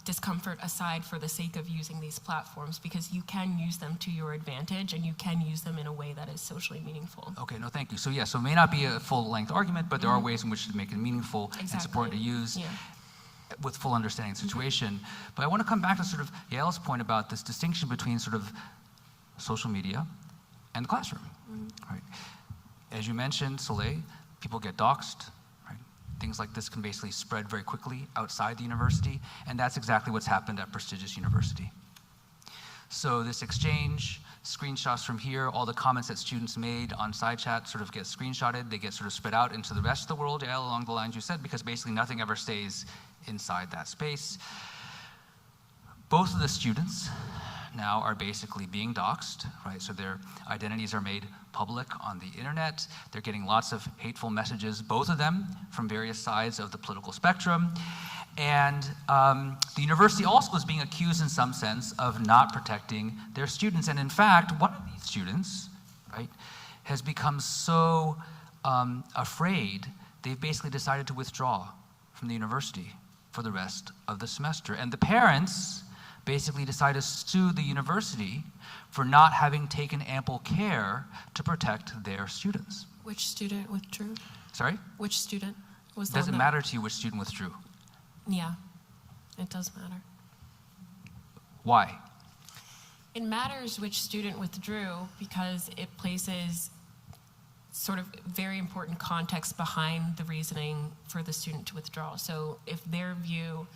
discomfort aside for the sake of using these platforms, because you can use them to your advantage and you can use them in a way that is socially meaningful. Okay, no, thank you. So yeah, so it may not be a full-length argument, but there are ways in which to make it meaningful and important to use with full understanding of the situation. But I want to come back to sort of Yael's point about this distinction between sort of social media and the classroom. Right. As you mentioned, Soleil, people get doxxed. Things like this can basically spread very quickly outside the university, and that's exactly what's happened at prestigious university. So this exchange, screenshots from here, all the comments that students made on side chat sort of get screenshotted, they get sort of spread out into the rest of the world, along the lines you said, because basically nothing ever stays inside that space. Both of the students now are basically being doxxed, right? So their identities are made public on the internet. They're getting lots of hateful messages, both of them, from various sides of the political spectrum. And the university also is being accused in some sense of not protecting their students. And in fact, one of these students, right, has become so afraid, they've basically decided to withdraw from the university for the rest of the semester. And the parents basically decide to sue the university for not having taken ample care to protect their students. Which student withdrew? Sorry? Which student was the Does it one that- matter to you which student withdrew? Yeah, it does matter. Why? It matters which student withdrew because it places sort of very important context behind the reasoning for the student to withdraw. So if their view,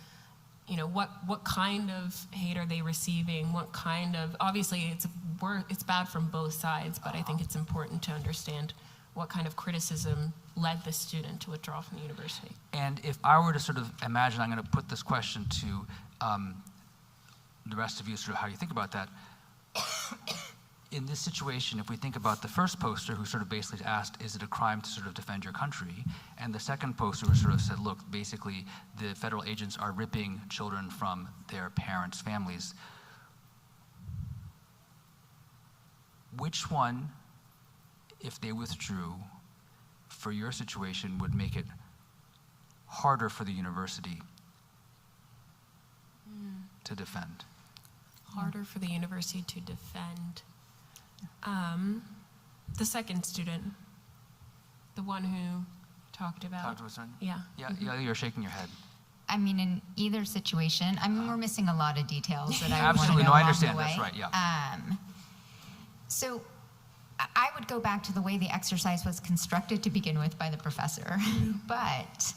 you know, what kind of hate are they receiving? What kind of, obviously it's bad from both sides, but I think it's important to understand what kind of criticism led the student to withdraw from the university. And if I were to sort of imagine, I'm going to put this question to the rest of you, sort of how you think about that. In this situation, if we think about the first poster who sort of basically asked, is it a crime to sort of defend your country? And the second poster who sort of said, look, basically the federal agents are ripping children from their parents' families. Which one, if they withdrew, for your situation, would make it harder for the university to defend? Harder for the university to defend. The second student, the one who talked about. Talk to us, son? Yeah. Yeah, you're shaking your head. I mean, in either situation, I mean, we're missing a lot of details that I Absolutely, want to no, know I along understand, the way. that's right, yeah. So I would go back to the way the exercise was constructed to begin with by the professor. But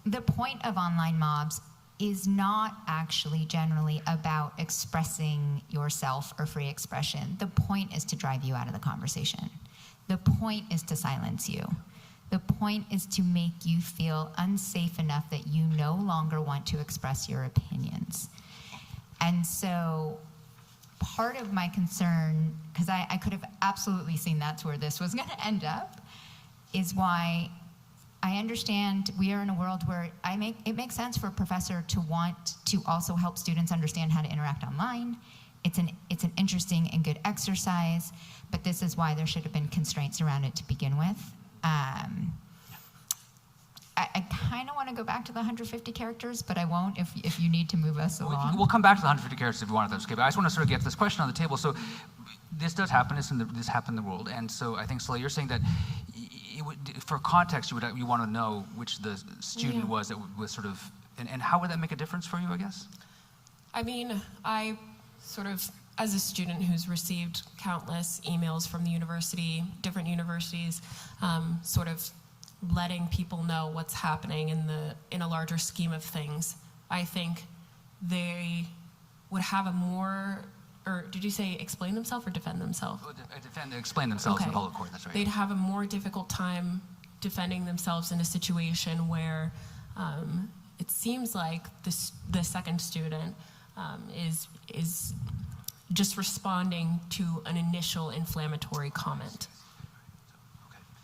the point of online mobs is not actually generally about expressing yourself or free expression. The point is to drive you out of the conversation. The point is to silence you. The point is to make you feel unsafe enough that you no longer want to express your opinions. And so part of my concern, because I could have absolutely seen that's where this was going to end up, is why I understand we are in a world where it makes sense for a professor to want to also help students understand how to interact online. It's an interesting and good exercise, but this is why there should have been constraints around it to begin with. I kind of want to go back to the 150 characters, but I won't if you need to move us along. We'll come back to the 150 characters if you want. That's okay. But I just want to sort of get this question on the table. So this does happen. This happened in the world. And so I think, Soleil, you're saying that for context, you want to know which the student was that was sort of, and how would that make a difference for you, I guess? I mean, I sort of, as a student who's received countless emails from the university, different universities, sort of letting people know what's happening in a larger scheme of things, I think they would have a more, or did you say explain themselves or defend themselves? Explain themselves in Okay. public court, that's right. They'd have a more difficult time defending themselves in a situation where it seems like the second student is just responding to an initial inflammatory comment.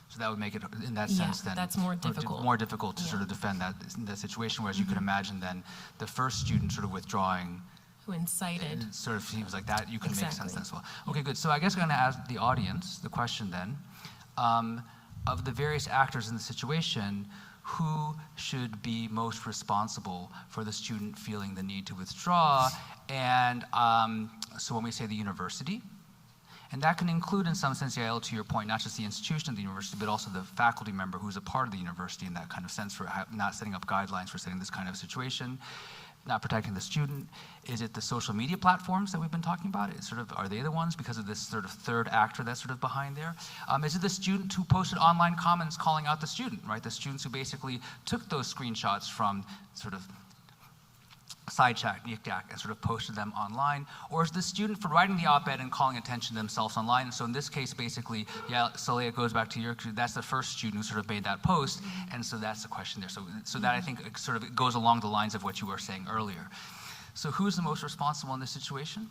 So that would make it, in that Yeah, sense, then that's more difficult. More difficult to sort of defend that situation. Whereas you could imagine then the first student sort of withdrawing. Who incited. It sort of seems like that you can make sense Exactly. as well. Okay, good. So I guess I'm going to ask the audience the question then, of the various actors in the situation, who should be most responsible for the student feeling the need to withdraw? And so when we say the university, and that can include, in some sense, Yael, to your point, not just the institution of the university, but also the faculty member who's a part of the university in that kind of sense for not setting up guidelines for setting this kind of situation, not protecting the student. Is it the social media platforms that we've been talking about? Are they the ones because of this sort of third actor that's sort of behind there? Is it the student who posted online comments calling out the student, right? The students who basically took those screenshots from sort of sidetrack, yik-yak, and sort of posted them online? Or is the student for writing the op-ed and calling attention to themselves online? And so in this case, basically, yeah, Soleil, it goes back to your, that's the first student who sort of made that post, and so that's the question there. So that I think sort of goes along the lines of what you were saying earlier. So who's the most responsible in this situation?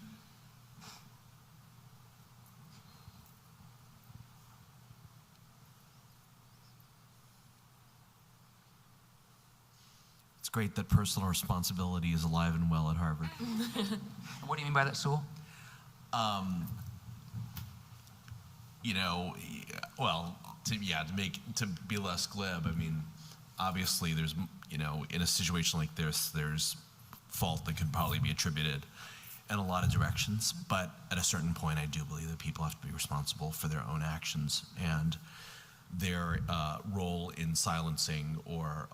great that personal responsibility is alive and well at Harvard. What do you mean by that, Sewell? You know, well, to be less glib, I mean, obviously there's, you know, in a situation like this, there's fault that could probably be attributed in a lot of directions, but at a certain point, I do believe that people have to be responsible for their own actions and their role in silencing or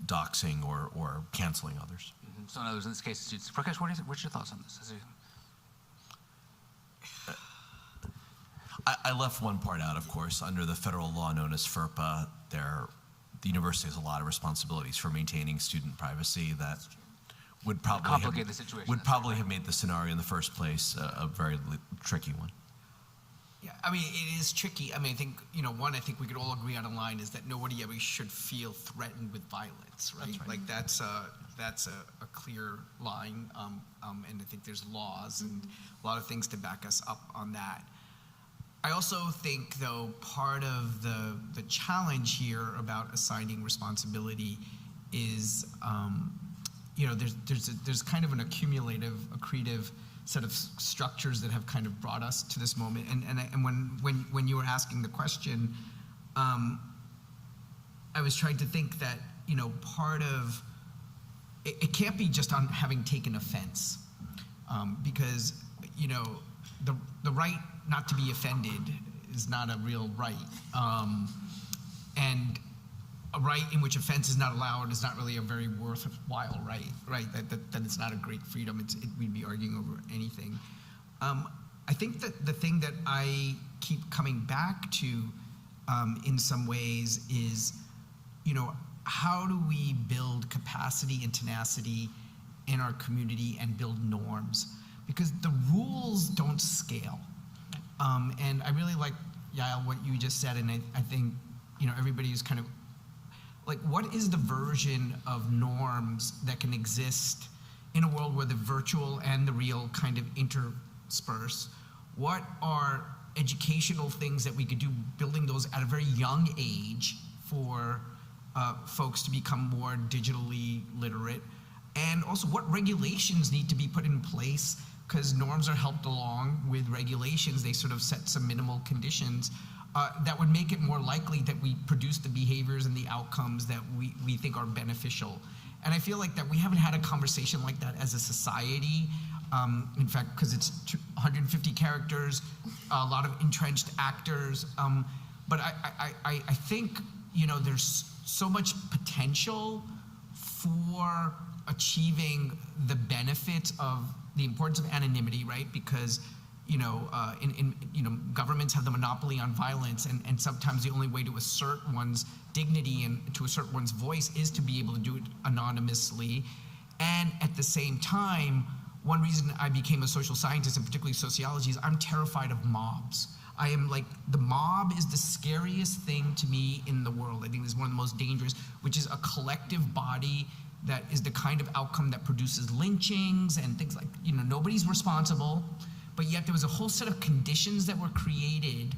doxing or canceling others. Mm-hmm. So in other words, in this case, students. Prakash, what's your thoughts on this? I left one part out, of course. Under the federal law known as FERPA, the university has a lot of responsibilities for maintaining student privacy that would probably complicate the situation. Would probably have made the scenario in the first place a very tricky one. Yeah, I mean, it is tricky. I mean, I think, you know, one, I think we could all agree on a line is that nobody ever should feel threatened with violence, right? Like that's a clear line, and I think there's laws and a lot of things to back us up on that. I also think, though, part of the challenge here about assigning responsibility is, you know, there's kind of an accretive set of structures that have kind of brought us to this moment. And when you were asking the question, I was trying to think that, you know, part of it can't be just on having taken offense, because, you know, the right not to be offended is not a real right, and a right in which offense is not allowed is not really a very worthwhile right? That it's not a great freedom. We'd be arguing over anything. I think that the thing that I keep coming back to in some ways is, you know, how do we build capacity and tenacity in our community and build norms? Because the rules don't scale. And I really like, Yael, what you just said, and I think, you know, everybody is kind of, like, what is the version of norms that can exist in a world where the virtual and the real kind of intersperse? What are educational things that we could do, building those at a very young age for folks to become more digitally literate? And also, what regulations need to be put in place? Because norms are helped along with regulations. They sort of set some minimal conditions that would make it more likely that we produce the behaviors and the outcomes that we think are beneficial. And I feel like that we haven't had a conversation like that as a society. In fact, because it's 150 characters, a lot of entrenched actors. But I think, you know, there's so much potential for achieving the benefits of the importance of anonymity, right? Because, you know, governments have the monopoly on violence, and sometimes the only way to assert one's dignity and to assert one's voice is to be able to do it anonymously. And at the same time, one reason I became a social scientist, and particularly sociology, is I'm terrified of mobs. I am like, the mob is the scariest thing to me in the world. I think it's one of the most dangerous, which is a collective body that is the kind of outcome that produces lynchings and things like, you know, nobody's responsible, but yet there was a whole set of conditions that were created,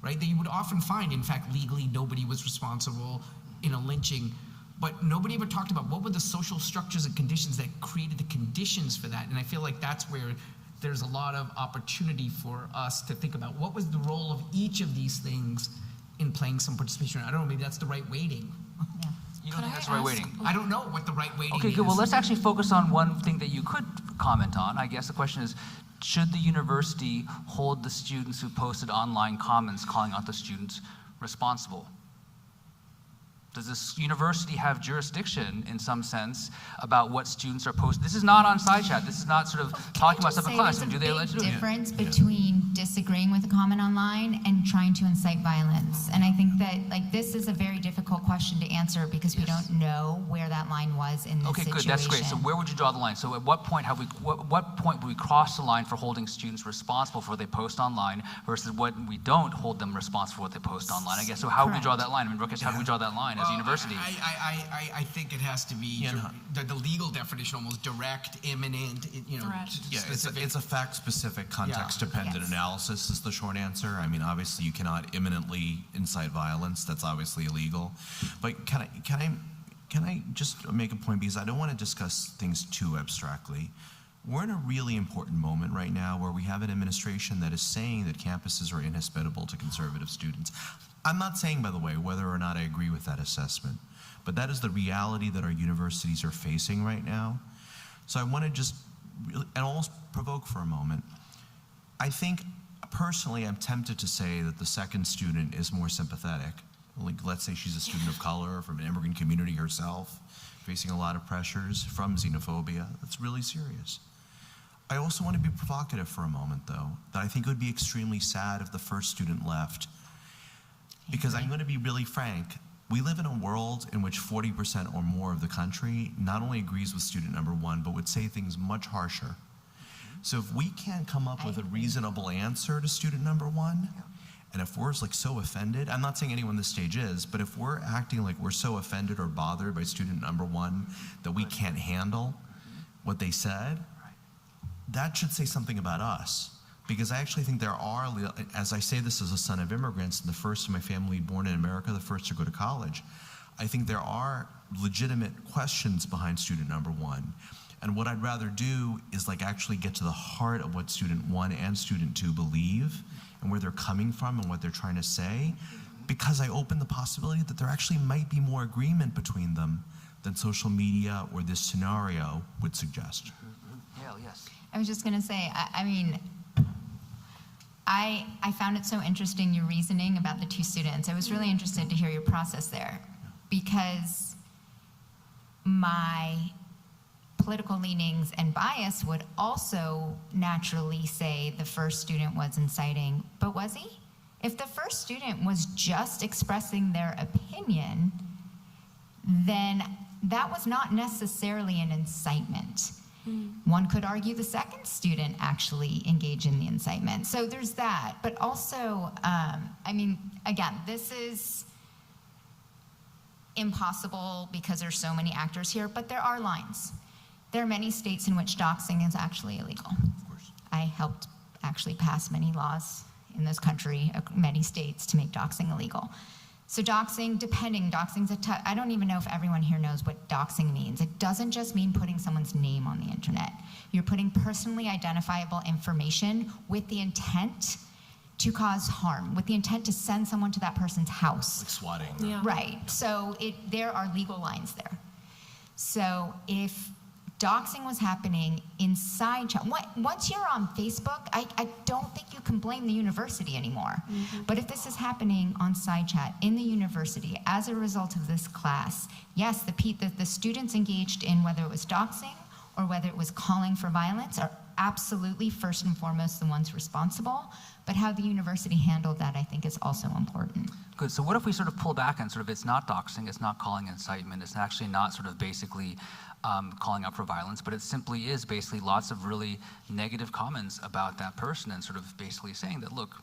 right, that you would often find, in fact, legally nobody was responsible in a lynching, but nobody ever talked about what were the social structures and conditions that created the conditions for that. And I feel like that's where there's a lot of opportunity for us to think about what was the role of each of these things in playing some participation. I don't know, maybe that's the right weighting. Yeah. You don't think that's the right weighting? I don't know what the right weighting is. Okay, good. Well, let's actually focus on one thing that you could comment on. I guess the question is, should the university hold the students who posted online comments calling out the students responsible? Does this university have jurisdiction, in some sense, about what students are posting? This is not on SciChat. This is not sort of talking about stuff in class. Do they let you do it? There's a big difference between disagreeing with a comment online and trying to incite violence. And I think that, like, this is a very difficult question to answer because we don't know where that line was in this situation. Okay, good. That's great. So where would you draw the line? So at what point what point would we cross the line for holding students responsible for what they post online versus when we don't hold them responsible for what they post online? I guess, so how would we draw that line? I mean, Ruckus, how do we draw that line as a university? I think it has to be the legal definition, almost direct, imminent, you know. Correct. Yeah, it's a fact-specific, context-dependent analysis is the short answer. I mean, obviously, you cannot imminently incite violence. That's obviously illegal. But can I can I just make a point, because I don't want to discuss things too abstractly. We're in a really important moment right now where we have an administration that is saying that campuses are inhospitable to conservative students. I'm not saying, by the way, whether or not I agree with that assessment, but that is the reality that our universities are facing right now. So I want to just really, and almost provoke for a moment. I think, personally, I'm tempted to say that the second student is more sympathetic. Like, let's say she's a student of color from an immigrant community herself, facing a lot of pressures from xenophobia. That's really serious. I also want to be provocative for a moment, though, that I think it would be extremely sad if the first student left. Because I'm going to be really frank, we live in a world in which 40% or more of the country not only agrees with student number one, but would say things much harsher. So if we can't come up with a reasonable answer to student number one, and if we're like so offended, I'm not saying anyone on this stage is, but if we're acting like we're so offended or bothered by student number one that we can't handle what they said, that should say something about us. Because I actually think there are, as I say this as a son of immigrants, and the first in my family born in America, the first to go to college, I think there are legitimate questions behind student number one. And what I'd rather do is like actually get to the heart of what student one and student two believe and where they're coming from and what they're trying to say, because I open the possibility that there actually might be more agreement between them than social media or this scenario would suggest. Yeah, yes. I was just going to say, I found it so interesting, your reasoning about the two students. I was really interested to hear your process there, because my political leanings and bias would also naturally say the first student was inciting, but was he? If the first student was just expressing their opinion, then that was not necessarily an incitement. One could argue the second student actually engaged in the incitement. So there's that. But also, I mean, again, this is impossible because there's so many actors here, but there are lines. There are many states in which doxing is actually illegal. Of course. I helped actually pass many laws in this country, many states, to make doxing illegal. So doxing's I don't even know if everyone here knows what doxing means. It doesn't just mean putting someone's name on the internet. You're putting personally identifiable information with the intent to cause harm, with the intent to send someone to that person's house. Like swatting. Yeah. Right, so there are legal lines there. So if doxing was happening inside chat, once you're on Facebook, I don't think you can blame the university anymore. But if this is happening on side chat in the university as a result of this class, yes, the students engaged in whether it was doxing or whether it was calling for violence are absolutely first and foremost the ones responsible, but how the university handled that, I think, is also important. Good. So what if we sort of pull back and sort of, it's not doxing, it's not calling incitement, it's actually not sort of basically calling out for violence, but it simply is basically lots of really negative comments about that person and sort of basically saying that, look,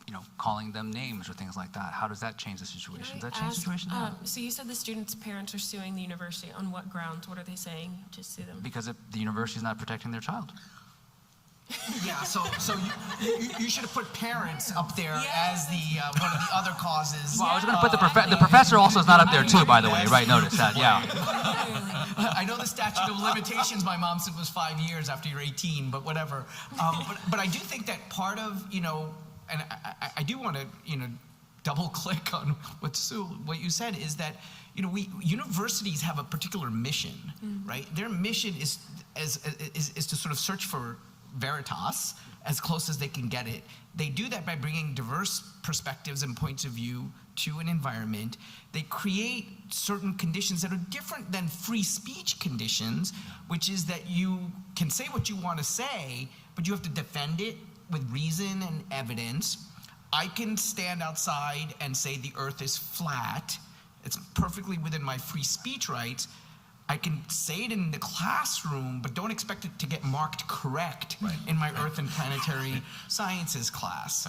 you know, calling them names or things like that. How does that change the situation? Does that change the situation? So you said the students' parents are suing the university. On what grounds? What are they saying to sue them? Because the university is not protecting their child. Yeah, so you should have put parents up there as the one of the other causes. Well, I was going to put the professor also is not up there too, by the way, right? Notice that, yeah. I know the statute of limitations, my mom said, was 5 years after you're 18, but whatever. But I do think that part of, you know, and I do want to, you know, double click on what you said, is that, you know, universities have a particular mission, right? Their mission is to sort of search for veritas as close as they can get it. They do that by bringing diverse perspectives and points of view to an environment. They create certain conditions that are different than free speech conditions, which is that you can say what you want to say, but you have to defend it with reason and evidence. I can stand outside and say the earth is flat. It's perfectly within my free speech rights. I can say it in the classroom, but don't expect it to get marked correct in my earth and planetary sciences class.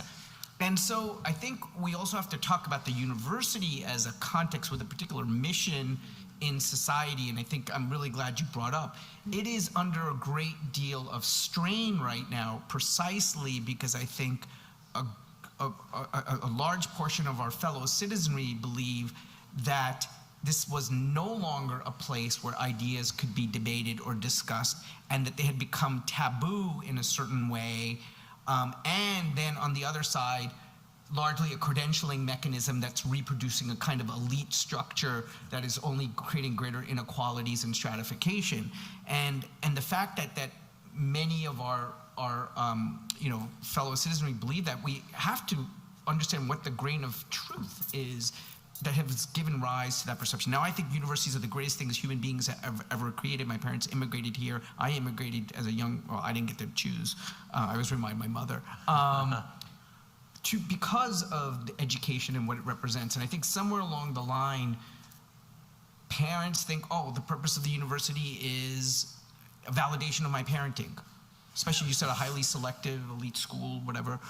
And so I think we also have to talk about the university as a context with a particular mission in society, and I think I'm really glad you brought up. It is under a great deal of strain right now, precisely because I think a large portion of our fellow citizenry believe that this was no longer a place where ideas could be debated or discussed, and that they had become taboo in a certain way. And then on the other side, largely a credentialing mechanism that's reproducing a kind of elite structure that is only creating greater inequalities and stratification. And the fact that many of our fellow citizenry believe that, we have to understand what the grain of truth is that has given rise to that perception. Now, I think universities are the greatest things human beings have ever created. My parents immigrated here. I immigrated as a well, I didn't get to choose. I was reminded my mother. Because of the education and what it represents. And I think somewhere along the line, parents think, oh, the purpose of the university is a validation of my parenting. Especially, you said, a highly selective elite school, whatever.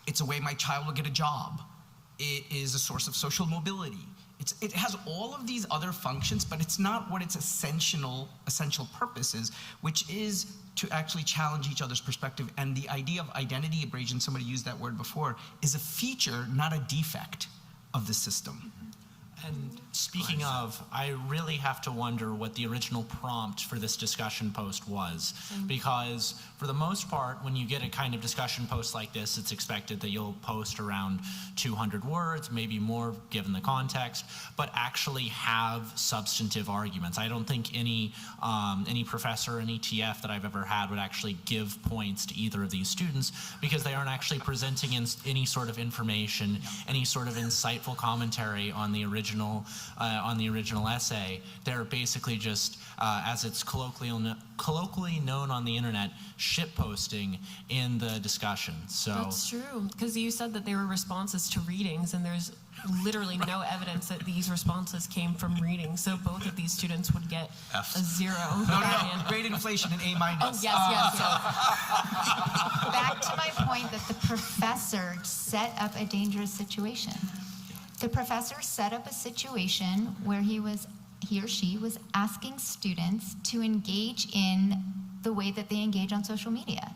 It's a way my child will get a job. It is a source of social mobility. It has all of these other functions, but it's not what its essential purpose is, which is to actually challenge each other's perspective. And the idea of identity abrasion, somebody used that word before, is a feature, not a defect of the system. And speaking of, I really have to wonder what the original prompt for this discussion post was. Because for the most part, when you get a kind of discussion post like this, it's expected that you'll post around 200 words, maybe more given the context, but actually have substantive arguments. I don't think any professor, any TF that I've ever had would actually give points to either of these students, because they aren't actually presenting any sort of information, any sort of insightful commentary on the original essay. They're basically just, as it's colloquially known on the internet, shitposting in the discussion. So that's true, because you said that they were responses to readings, and there's literally no evidence that these responses came from readings. So both of these students would get F's. a 0. No, grade inflation and A-. Oh, yes. Back to my point that the professor set up a dangerous situation. The professor set up a situation where he or she was asking students to engage in the way that they engage on social media.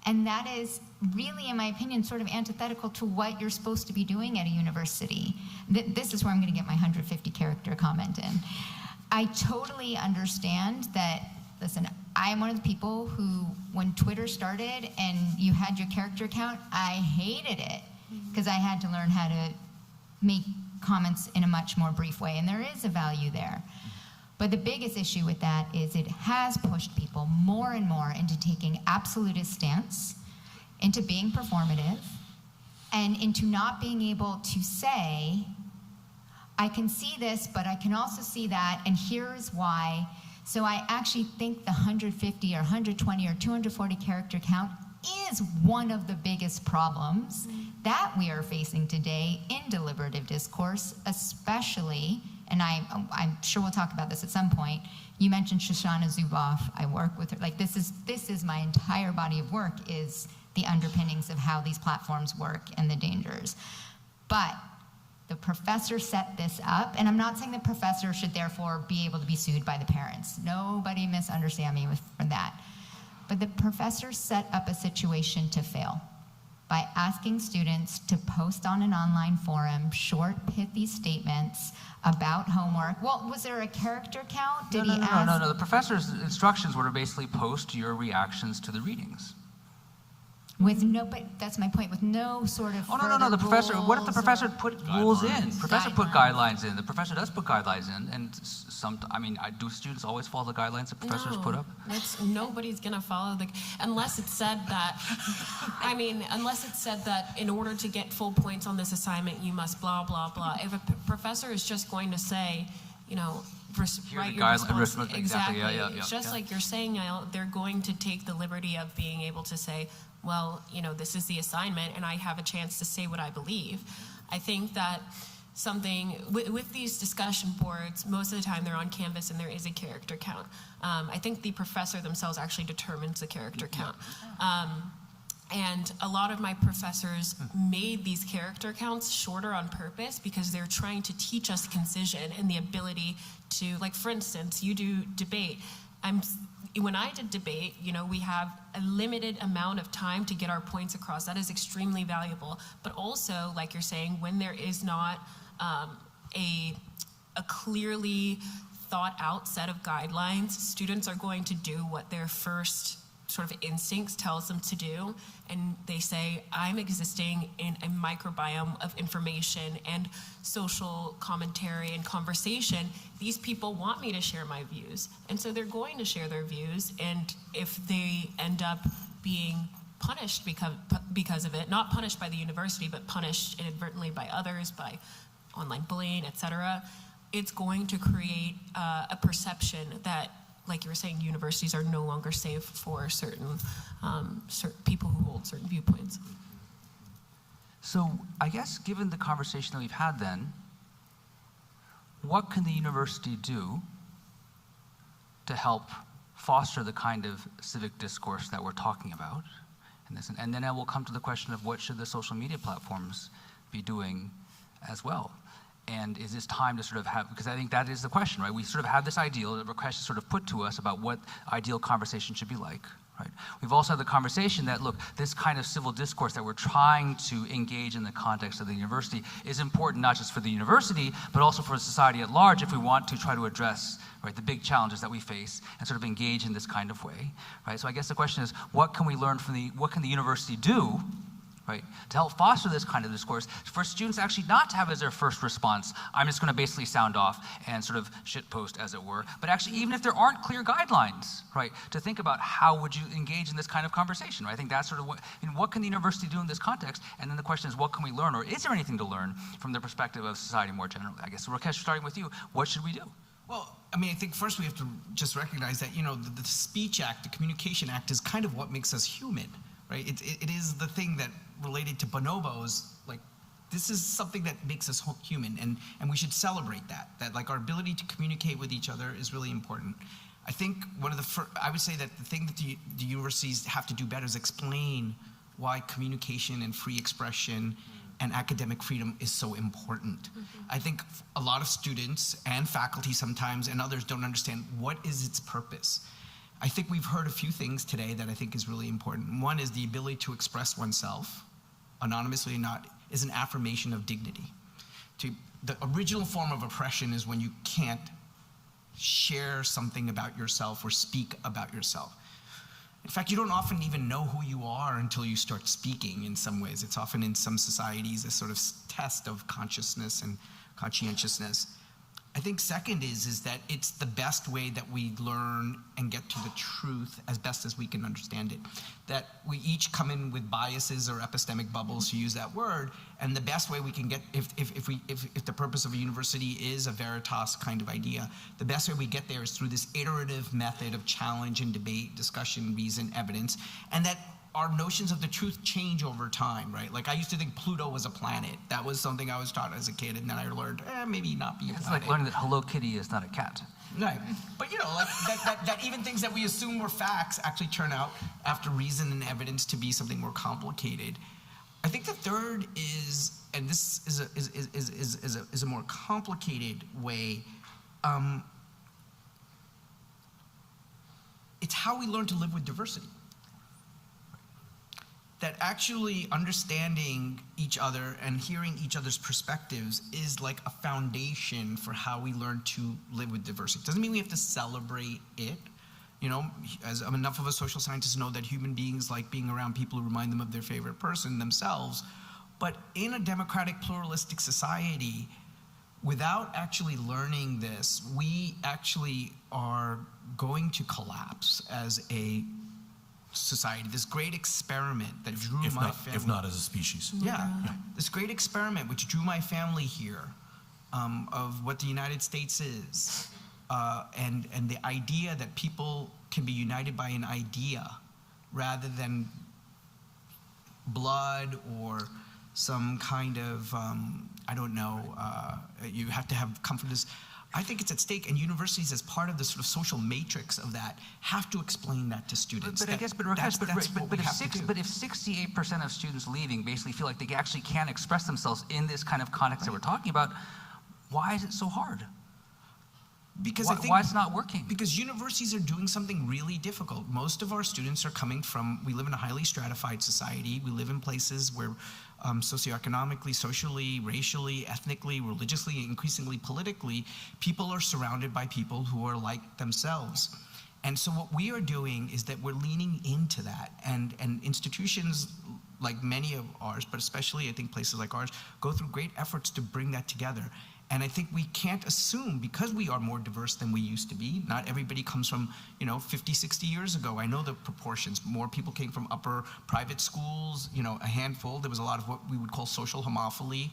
And that is really, in my opinion, sort of antithetical to what you're supposed to be doing at a university. This is where I'm going to get my 150-character comment in. I totally understand that, listen, I am one of the people who, when Twitter started and you had your character count, I hated it, because I had to learn how to make comments in a much more brief way, and there is a value there. But the biggest issue with that is it has pushed people more and more into taking absolutist stance, into being performative, and into not being able to say, I can see this, but I can also see that, and here's why. So I actually think the 150 or 120 or 240 character count is one of the biggest problems that we are facing today in deliberative discourse, especially, and I'm sure we'll talk about this at some point. You mentioned Shoshana Zuboff. I work with her. Like, this is my entire body of work, is the underpinnings of how these platforms work and the dangers. But the professor set this up, and I'm not saying the professor should therefore be able to be sued by the parents. Nobody misunderstand me for that. But the professor set up a situation to fail by asking students to post on an online forum short, pithy statements about homework. Well, was there a character count? Did he ask? No. The professor's instructions were to basically post your reactions to the readings. With no, but that's my point, with no sort of No. The professor, what if the professor put rules in? Professor put guidelines in. The professor does put guidelines in, and do students always follow the guidelines that professors put up? Nobody's gonna follow unless it said that. Unless it said that in order to get full points on this assignment, you must blah blah blah. If a professor is just going to say, write your response. Exactly. Yeah. It's just like you're saying, they're going to take the liberty of being able to say, well, this is the assignment, and I have a chance to say what I believe. I think that with these discussion boards, most of the time they're on Canvas and there is a character count. I think the professor themselves actually determines the character count. And a lot of my professors made these character counts shorter on purpose because they're trying to teach us concision and the ability to, like, for instance, you do debate. When I did debate, we have a limited amount of time to get our points across. That is extremely valuable. But also, like you're saying, when there is not a clearly thought out set of guidelines, students are going to do what their first sort of instincts tells them to do, and they say, I'm existing in a microbiome of information and social commentary and conversation. These people want me to share my views, and so they're going to share their views, and if they end up being punished because of it, not punished by the university, but punished inadvertently by others, by online bullying, etc., it's going to create a perception that, like you were saying, universities are no longer safe for certain people who hold certain viewpoints. So I guess given the conversation that we've had then, what can the university do to help foster the kind of civic discourse that we're talking about? And then I will come to the question of what should the social media platforms be doing as well. And is this time to sort of have, because I think that is the question, right? We sort of have this ideal, the request is sort of put to us about what ideal conversation should be like, right? We've also had the conversation that, look, this kind of civil discourse that we're trying to engage in the context of the university is important not just for the university, but also for society at large if we want to try to address, right, the big challenges that we face and sort of engage in this kind of way, right? So I guess the question is, what can we learn from what can the university do, right, to help foster this kind of discourse for students actually not to have as their first response, I'm just going to basically sound off and sort of shitpost, as it were, but actually even if there aren't clear guidelines, right, to think about how would you engage in this kind of conversation, right? I think that's sort of what can the university do in this context, and then the question is what can we learn, or is there anything to learn from the perspective of society more generally? I guess, Rakesh, starting with you, what should we do? Well, I mean, I think first we have to just recognize that, you know, the Speech Act, the Communication Act is kind of what makes us human, right? It is the thing that related to bonobos, like, this is something that makes us human, and we should celebrate that like our ability to communicate with each other is really important. I think one of the I would say that the thing that the universities have to do better is explain why communication and free expression and academic freedom is so important. I think a lot of students and faculty sometimes and others don't understand what is its purpose. I think we've heard a few things today that I think is really important. One is the ability to express oneself, anonymously or not, is an affirmation of dignity. The original form of oppression is when you can't share something about yourself or speak about yourself. In fact, you don't often even know who you are until you start speaking in some ways. It's often in some societies a sort of test of consciousness and conscientiousness. I think second is that it's the best way that we learn and get to the truth as best as we can understand it. That we each come in with biases or epistemic bubbles, to use that word, and the best way we can get, if the purpose of a university is a veritas kind of idea, the best way we get there is through this iterative method of challenge and debate, discussion, reason, evidence, and that our notions of the truth change over time, right? Like I used to think Pluto was a planet. That was something I was taught as a kid, and then I learned, maybe not be a planet. It's like learning that Hello Kitty is not a cat. Right, but you know, like that even things that we assume were facts actually turn out, after reason and evidence, to be something more complicated. I think the third is, and this is a more complicated way, it's how we learn to live with diversity. That actually understanding each other and hearing each other's perspectives is like a foundation for how we learn to live with diversity. Doesn't mean we have to celebrate it. You know, as enough of us social scientists know that human beings like being around people who remind them of their favorite person themselves. But in a democratic, pluralistic society, without actually learning this, we actually are going to collapse as a society. This great experiment that drew my family. If not as a species. Yeah. This great experiment which drew my family here, of what the United States is, and the idea that people can be united by an idea rather than blood or some kind of, I don't know, you have to have comfort. I think it's at stake, and universities, as part of the sort of social matrix of that, have to explain that to students. But I guess, but if 68% of students leaving basically feel like they actually can't express themselves in this kind of context that we're talking about, why is it so hard? Because why, I think why it's not working? because universities are doing something really difficult. Most of our students are coming from, we live in a highly stratified society. We live in places where socioeconomically, socially, racially, ethnically, religiously, increasingly politically, people are surrounded by people who are like themselves. And so what we are doing is that we're leaning into that. And institutions like many of ours, but especially I think places like ours, go through great efforts to bring that together. And I think we can't assume, because we are more diverse than we used to be, not everybody comes from, 50, 60 years ago. I know the proportions. More people came from upper private schools, a handful. There was a lot of what we would call social homophily.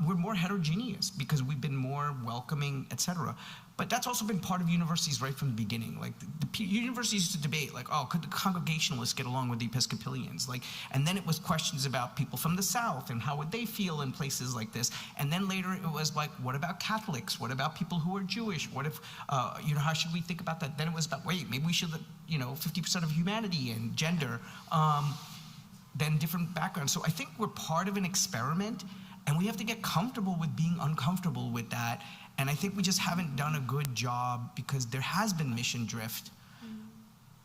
We're more heterogeneous because we've been more welcoming, et cetera. But that's also been part of universities right from the beginning. Like the universities used to debate, like, oh, could the Congregationalists get along with the Episcopalians? And then it was questions about people from the South and how would they feel in places like this. And then later it was like, what about Catholics? What about people who are Jewish? What if, how should we think about that? Then it was about, wait, maybe we should, 50% of humanity and gender, then different backgrounds. So I think we're part of an experiment, and we have to get comfortable with being uncomfortable with that. And I think we just haven't done a good job, because there has been mission drift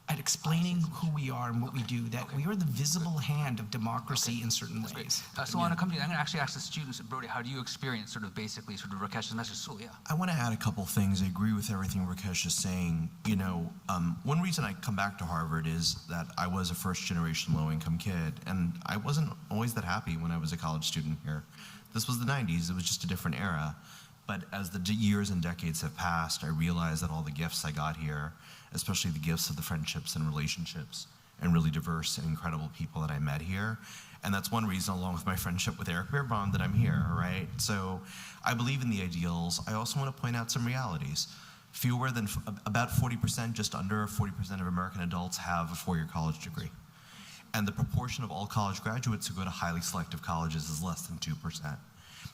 at explaining who we are and what we do, that we are the visible hand of democracy in certain ways. So I want to come to you. I'm going to actually ask the students, Brody, how do you experience basically Rakesh's message? So yeah. I want to add a couple things. I agree with everything Rakesh is saying. One reason I come back to Harvard is that I was a first-generation low-income kid, and I wasn't always that happy when I was a college student here. This was the 90s. It was just a different era. But as the years and decades have passed, I realized that all the gifts I got here, especially the gifts of the friendships and relationships and really diverse and incredible people that I met here. And that's one reason, along with my friendship with Eric Beerbaum, that I'm here, right? So I believe in the ideals. I also want to point out some realities. Fewer than, about 40%, just under 40% of American adults have a four-year college degree. And the proportion of all college graduates who go to highly selective colleges is less than 2%.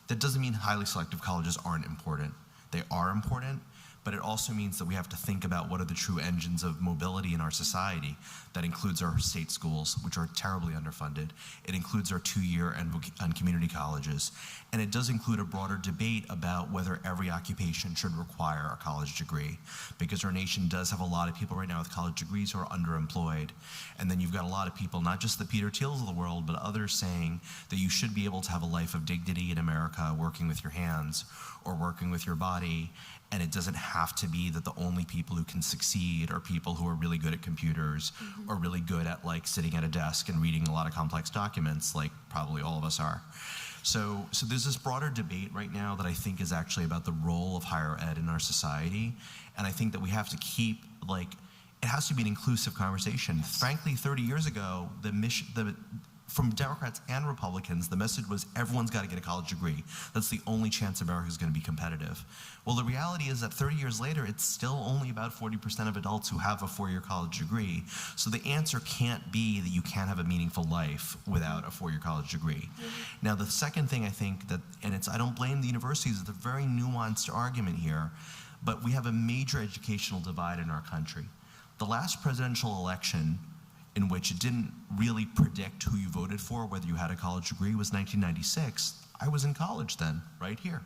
That doesn't mean highly selective colleges aren't important. They are important, but it also means that we have to think about what are the true engines of mobility in our society. That includes our state schools, which are terribly underfunded. It includes our two-year and community colleges. And it does include a broader debate about whether every occupation should require a college degree, because our nation does have a lot of people right now with college degrees who are underemployed. And then you've got a lot of people, not just the Peter Thiels of the world, but others saying that you should be able to have a life of dignity in America working with your hands or working with your body. And it doesn't have to be that the only people who can succeed are people who are really good at computers or really good at sitting at a desk and reading a lot of complex documents, like probably all of us are. So there's this broader debate right now that I think is actually about the role of higher ed in our society. And I think that we have to keep, it has to be an inclusive conversation. Frankly, 30 years ago, from Democrats and Republicans, the message was everyone's got to get a college degree. That's the only chance America's going to be competitive. Well, the reality is that 30 years later, it's still only about 40% of adults who have a four-year college degree. So the answer can't be that you can't have a meaningful life without a four-year college degree. Now, the second thing I think that, and I don't blame the universities, it's a very nuanced argument here, but we have a major educational divide in our country. The last presidential election, in which it didn't really predict who you voted for, whether you had a college degree, was 1996. I was in college then, right here.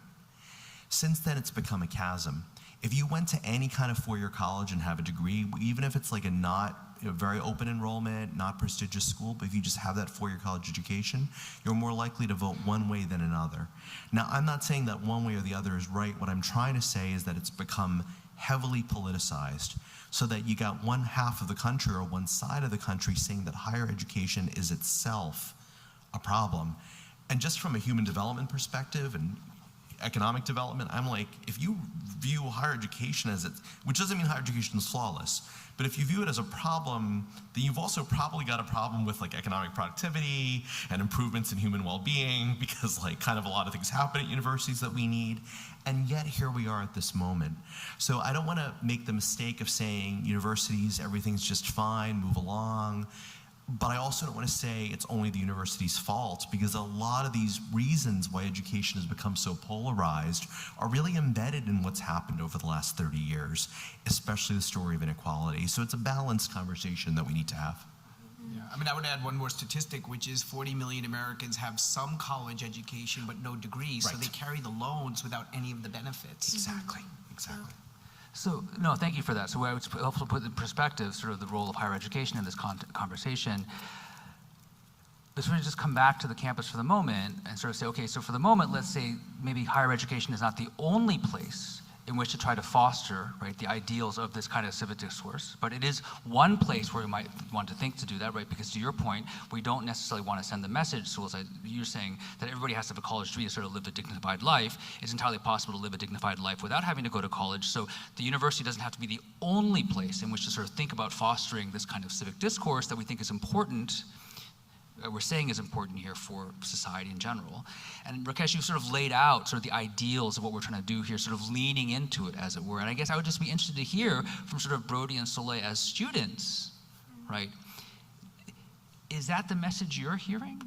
Since then, it's become a chasm. If you went to any kind of four-year college and have a degree, even if it's a very open enrollment, not prestigious school, but if you just have that four-year college education, you're more likely to vote one way than another. Now, I'm not saying that one way or the other is right. What I'm trying to say is that it's become heavily politicized, so that you got one half of the country or one side of the country saying that higher education is itself a problem. And just from a human development perspective and economic development, I'm like, if you view higher education as which doesn't mean higher education is flawless, but if you view it as a problem, then you've also probably got a problem with economic productivity and improvements in human well-being, because kind of a lot of things happen at universities that we need. And yet here we are at this moment. So I don't want to make the mistake of saying universities, everything's just fine, move along. But I also don't want to say it's only the university's fault, because a lot of these reasons why education has become so polarized are really embedded in what's happened over the last 30 years, especially the story of inequality. So it's a balanced conversation that we need to have. Yeah, I would add one more statistic, which is 40 million Americans have some college education but no degree, so they carry the loans without any of the benefits. Exactly. So, no, thank you for that. So I would also put in perspective sort of the role of higher education in this conversation. Let's really just come back to the campus for the moment and sort of say, okay, so for the moment, let's say maybe higher education is not the only place in which to try to foster, right, the ideals of this kind of civic discourse, but it is one place where we might want to think to do that, right? Because to your point, we don't necessarily want to send the message, so as you're saying, that everybody has to have a college degree to sort of live a dignified life. It's entirely possible to live a dignified life without having to go to college, so the university doesn't have to be the only place in which to sort of think about fostering this kind of civic discourse that we think is important, we're saying is important here for society in general. And Rakesh, you sort of laid out sort of the ideals of what we're trying to do here, sort of leaning into it, as it were. And I guess I would just be interested to hear from sort of Brody and Soleil as students, right? Is that the message you're hearing?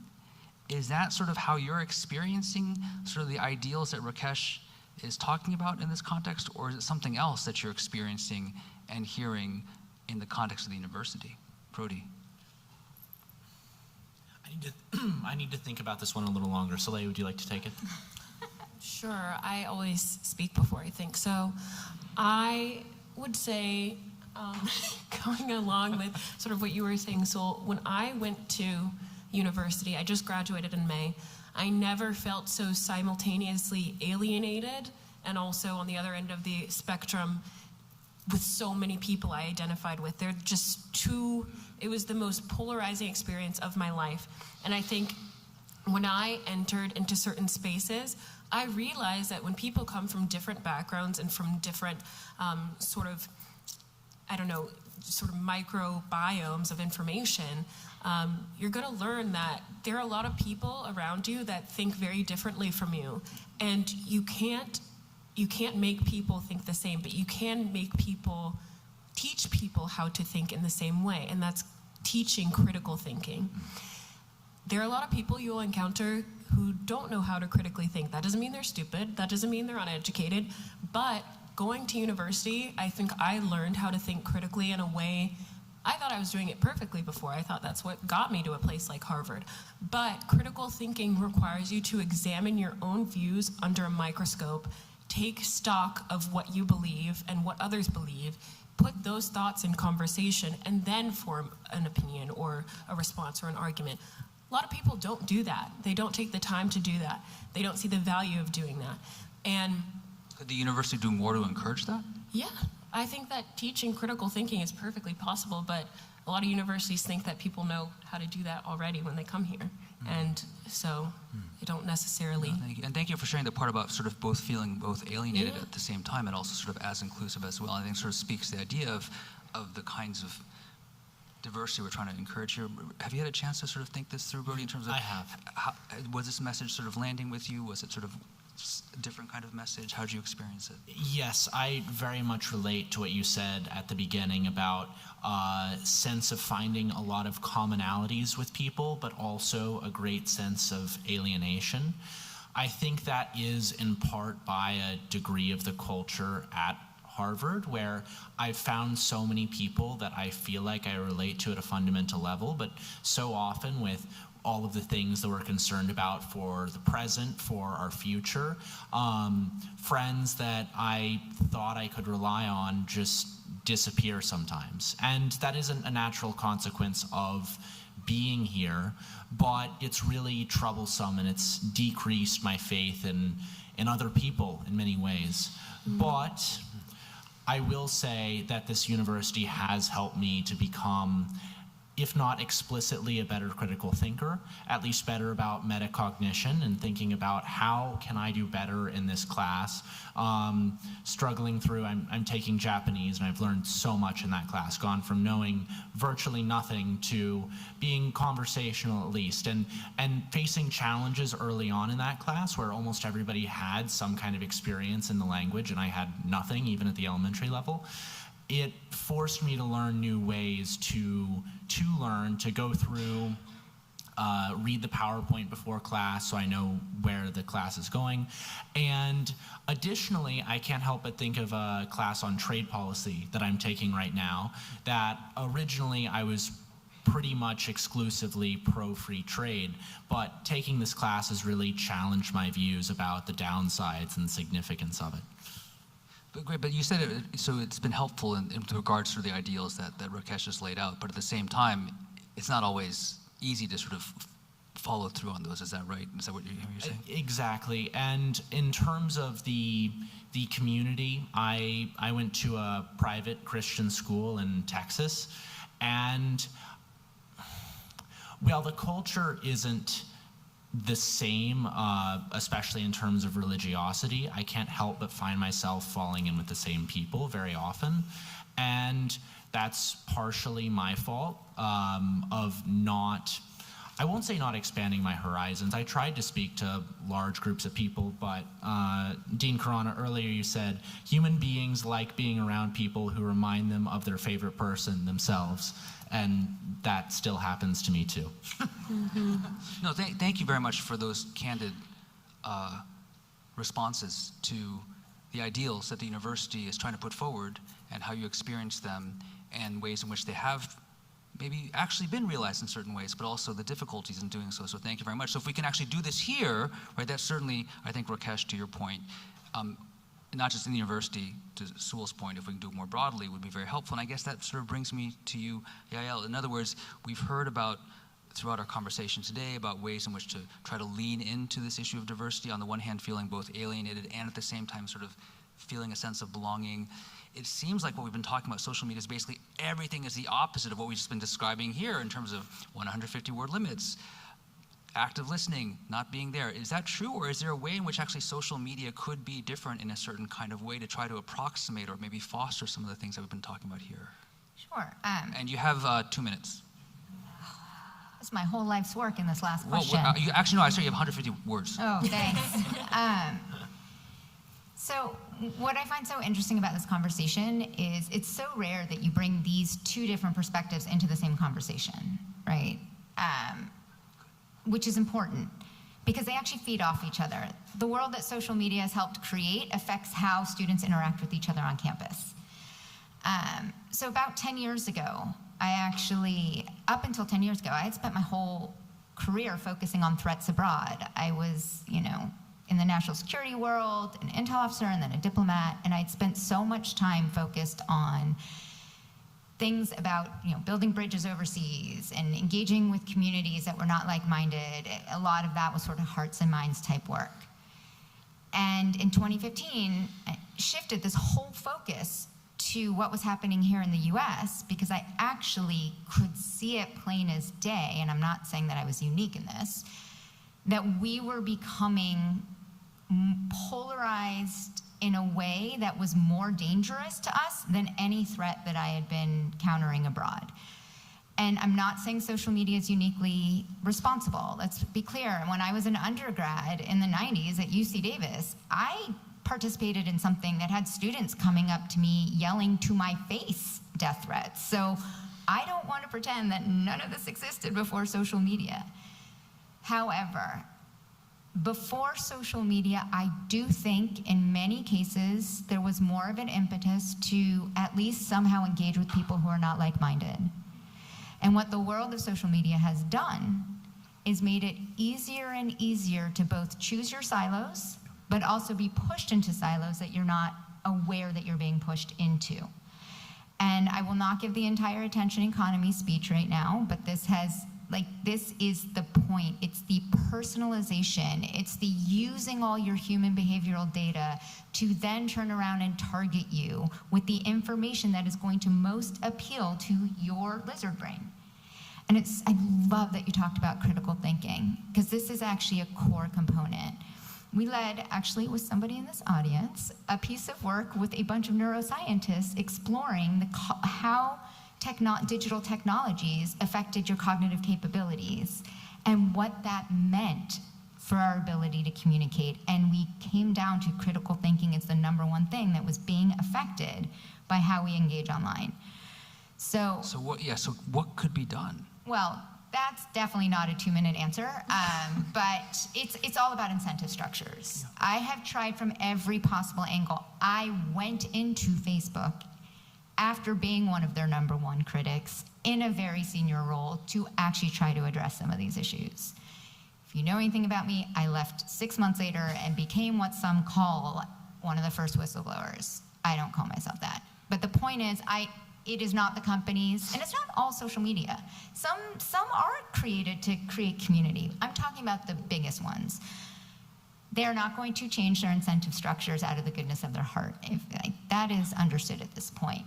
Is that sort of how you're experiencing sort of the ideals that Rakesh is talking about in this context? Or is it something else that you're experiencing and hearing in the context of the university? Brody. I need to think about this one a little longer. Soleil, would you like to take it? Sure, I always speak before I think. So I would say, going along with sort of what you were saying, Sol, when I went to university, I just graduated in May, I never felt so simultaneously alienated and also on the other end of the spectrum with so many people I identified with. They're just it was the most polarizing experience of my life. And I think when I entered into certain spaces, I realized that when people come from different backgrounds and from different sort of microbiomes of information, you're gonna learn that there are a lot of people around you that think very differently from you. And you can't make people think the same, but you can teach people how to think in the same way, and that's teaching critical thinking. There are a lot of people you'll encounter who don't know how to critically think. That doesn't mean they're stupid, that doesn't mean they're uneducated, but going to university, I think I learned how to think critically in a way. I thought I was doing it perfectly before. I thought that's what got me to a place like Harvard. But critical thinking requires you to examine your own views under a microscope, take stock of what you believe and what others believe, put those thoughts in conversation, and then form an opinion or a response or an argument. A lot of people don't do that. They don't take the time to do that. They don't see the value of doing that. And could the university do more to encourage that? Yeah, I think that teaching critical thinking is perfectly possible, but a lot of universities think that people know how to do that already when they come here. And so they don't necessarily. Thank you. And thank you for sharing the part about sort of feeling both alienated at the same time and also sort of as inclusive as well. I think sort of speaks to the idea of the kinds of diversity we're trying to encourage here. Have you had a chance to sort of think this through, Brody, in terms of I have. Was this message sort of landing with you? Was it sort of a different kind of message? How did you experience it? Yes, I very much relate to what you said at the beginning about a sense of finding a lot of commonalities with people, but also a great sense of alienation. I think that is in part by a degree of the culture at Harvard, where I've found so many people that I feel like I relate to at a fundamental level, but so often with all of the things that we're concerned about for the present, for our future. Friends that I thought I could rely on just disappear sometimes. And that isn't a natural consequence of being here, but it's really troublesome and it's decreased my faith in other people in many ways. But I will say that this university has helped me to become, if not explicitly a better critical thinker, at least better about metacognition and thinking about how can I do better in this class. Struggling through, I'm taking Japanese and I've learned so much in that class, gone from knowing virtually nothing to being conversational at least, and facing challenges early on in that class where almost everybody had some kind of experience in the language and I had nothing, even at the elementary level. It forced me to learn new ways to learn, to go through, read the PowerPoint before class so I know where the class is going. And additionally, I can't help but think of a class on trade policy that I'm taking right now that originally I was pretty much exclusively pro-free trade, but taking this class has really challenged my views about the downsides and significance of it. But great, but you said it, so it's been helpful in regards to the ideals that Rakesh has laid out, but at the same time, it's not always easy to sort of follow through on those. Is that right? Is that what you're saying? Exactly. And in terms of the community, I went to a private Christian school in Texas, and well, the culture isn't the same, especially in terms of religiosity. I can't help but find myself falling in with the same people very often, and that's partially my fault of not, I won't say not expanding my horizons. I tried to speak to large groups of people, but Dean Karana, earlier you said human beings like being around people who remind them of their favorite person themselves, and that still happens to me too. No, thank you very much for those candid responses to the ideals that the university is trying to put forward and how you experience them and ways in which they have maybe actually been realized in certain ways, but also the difficulties in doing so. So thank you very much. So if we can actually do this here, right, that's certainly, I think, Rakesh, to your point, not just in the university, to Sewell's point, if we can do it more broadly, would be very helpful. And I guess that sort of brings me to you, Yael. In other words, we've heard about, throughout our conversation today, about ways in which to try to lean into this issue of diversity, on the one hand feeling both alienated and at the same time sort of feeling a sense of belonging. It seems like what we've been talking about social media is basically everything is the opposite of what we've just been describing here in terms of 150 word limits, active listening, not being there. Is that true, or is there a way in which actually social media could be different in a certain kind of way to try to approximate or maybe foster some of the things that we've been talking about here? Sure. And you have 2 minutes. That's my whole life's work in this last question. Well, actually, no, I said you have 150 words. Oh, thanks. So what I find so interesting about this conversation is it's so rare that you bring these two different perspectives into the same conversation, right? Which is important because they actually feed off each other. The world that social media has helped create affects how students interact with each other on campus. So about 10 years ago, up until 10 years ago, I had spent my whole career focusing on threats abroad. I was, in the national security world, an intel officer, and then a diplomat, and I'd spent so much time focused on things about building bridges overseas and engaging with communities that were not like-minded. A lot of that was sort of hearts and minds type work. And in 2015, I shifted this whole focus to what was happening here in the US because I actually could see it plain as day, and I'm not saying that I was unique in this, that we were becoming polarized in a way that was more dangerous to us than any threat that I had been countering abroad. And I'm not saying social media is uniquely responsible. Let's be clear. When I was an undergrad in the 90s at UC Davis, I participated in something that had students coming up to me yelling to my face death threats. So I don't want to pretend that none of this existed before social media. However, before social media, I do think in many cases there was more of an impetus to at least somehow engage with people who are not like-minded. And what the world of social media has done is made it easier and easier to both choose your silos, but also be pushed into silos that you're not aware that you're being pushed into. And I will not give the entire attention economy speech right now, but this is the point. It's the personalization. It's the using all your human behavioral data to then turn around and target you with the information that is going to most appeal to your lizard brain. And I love that you talked about critical thinking, because this is actually a core component. We led, actually with somebody in this audience, a piece of work with a bunch of neuroscientists exploring how digital technologies affected your cognitive capabilities and what that meant for our ability to communicate. And we came down to critical thinking as the number one thing that was being affected by how we engage online. So what could be done? Well, that's definitely not a 2-minute answer, but it's all about incentive structures. I have tried from every possible angle. I went into Facebook after being one of their number one critics in a very senior role to actually try to address some of these issues. If you know anything about me, I left 6 months later and became what some call one of the first whistleblowers. I don't call myself that. But the point is, it is not the companies, and it's not all social media. Some are created to create community. I'm talking about the biggest ones. They're not going to change their incentive structures out of the goodness of their heart. That is understood at this point.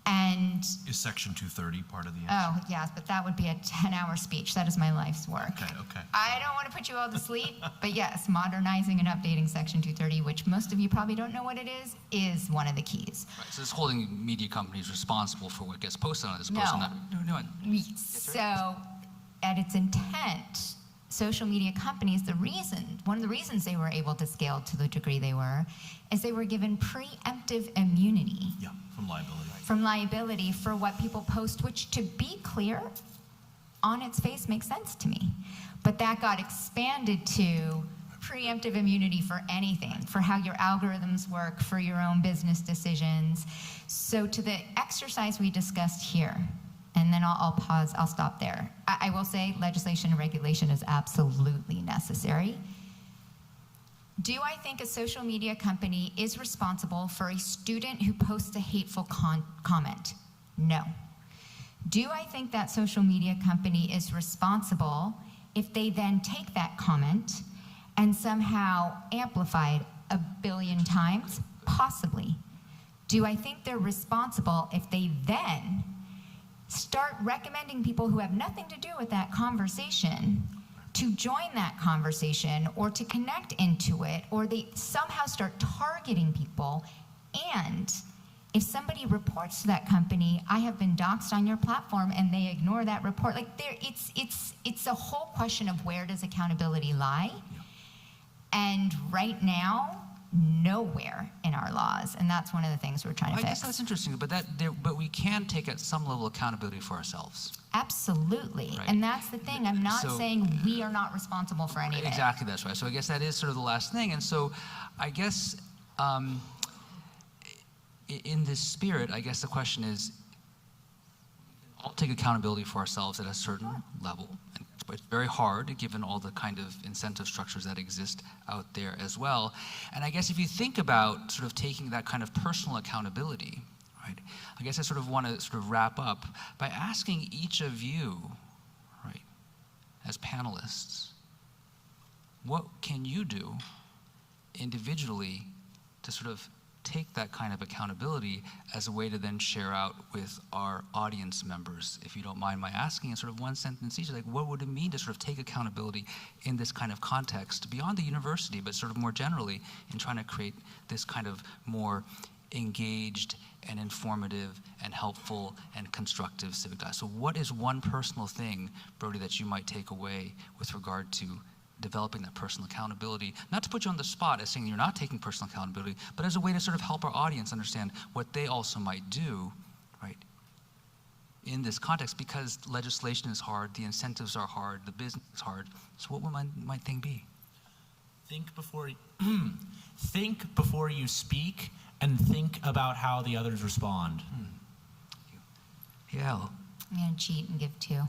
And Is Section 230 part of the answer? oh, yes, but that would be a 10-hour speech. That is my life's work. Okay. I don't want to put you all to sleep, but yes, modernizing and updating Section 230, which most of you probably don't know what it is one of the keys. Right, so it's holding media companies responsible for what gets posted on this. No. So, at its intent, social media companies, one of the reasons they were able to scale to the degree they were, is they were given preemptive immunity. Yeah, from liability. From liability for what people post, which, to be clear, on its face makes sense to me. But that got expanded to preemptive immunity for anything, for how your algorithms work, for your own business decisions. So to the exercise we discussed here, and then I'll pause, I'll stop there. I will say legislation and regulation is absolutely necessary. Do I think a social media company is responsible for a student who posts a hateful comment? No. Do I think that social media company is responsible if they then take that comment and somehow amplify it 1 billion times? Possibly. Do I think they're responsible if they then start recommending people who have nothing to do with that conversation to join that conversation or to connect into it, or they somehow start targeting people? And if somebody reports to that company, I have been doxxed on your platform, and they ignore that report, like it's a whole question of where does accountability lie? And right now, nowhere in our laws, and that's one of the things we're trying to I fix. guess that's interesting, but we can take at some level accountability for ourselves. Absolutely, Right. and that's the thing. I'm not So- saying we are not responsible for any of it. Exactly, that's right. So I guess that is sort of the last thing. And so I guess in this spirit, I guess the question is, I'll take accountability for ourselves at a certain level. But it's very hard given all the kind of incentive structures that exist out there as well. And I guess if you think about sort of taking that kind of personal accountability, right, I guess I sort of want to sort of wrap up by asking each of you, right, as panelists, what can you do individually to sort of take that kind of accountability as a way to then share out with our audience members, if you don't mind my asking, in sort of one sentence each, like what would it mean to sort of take accountability in this kind of context beyond the university, but sort of more generally in trying to create this kind of more engaged and informative and helpful and constructive civic dialogue. So what is one personal thing, Brody, that you might take away with regard to developing that personal accountability, not to put you on the spot as saying you're not taking personal accountability, but as a way to sort of help our audience understand what they also might do, right, in this context, because legislation is hard, the incentives are hard, the business is hard. So what would my thing be? Think before you speak, and think about how the others respond. Yeah. I'm going to cheat and give two.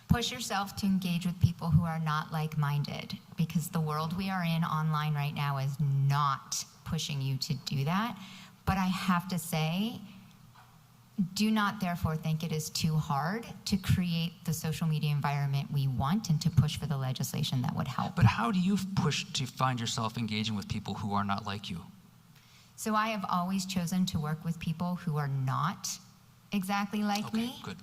Push yourself to engage with people who are not like-minded, because the world we are in online right now is not pushing you to do that. But I have to say, do not therefore think it is too hard to create the social media environment we want and to push for the legislation that would help. But how do you push to find yourself engaging with people who are not like you? So I have always chosen to work with people who are not exactly like me. Good.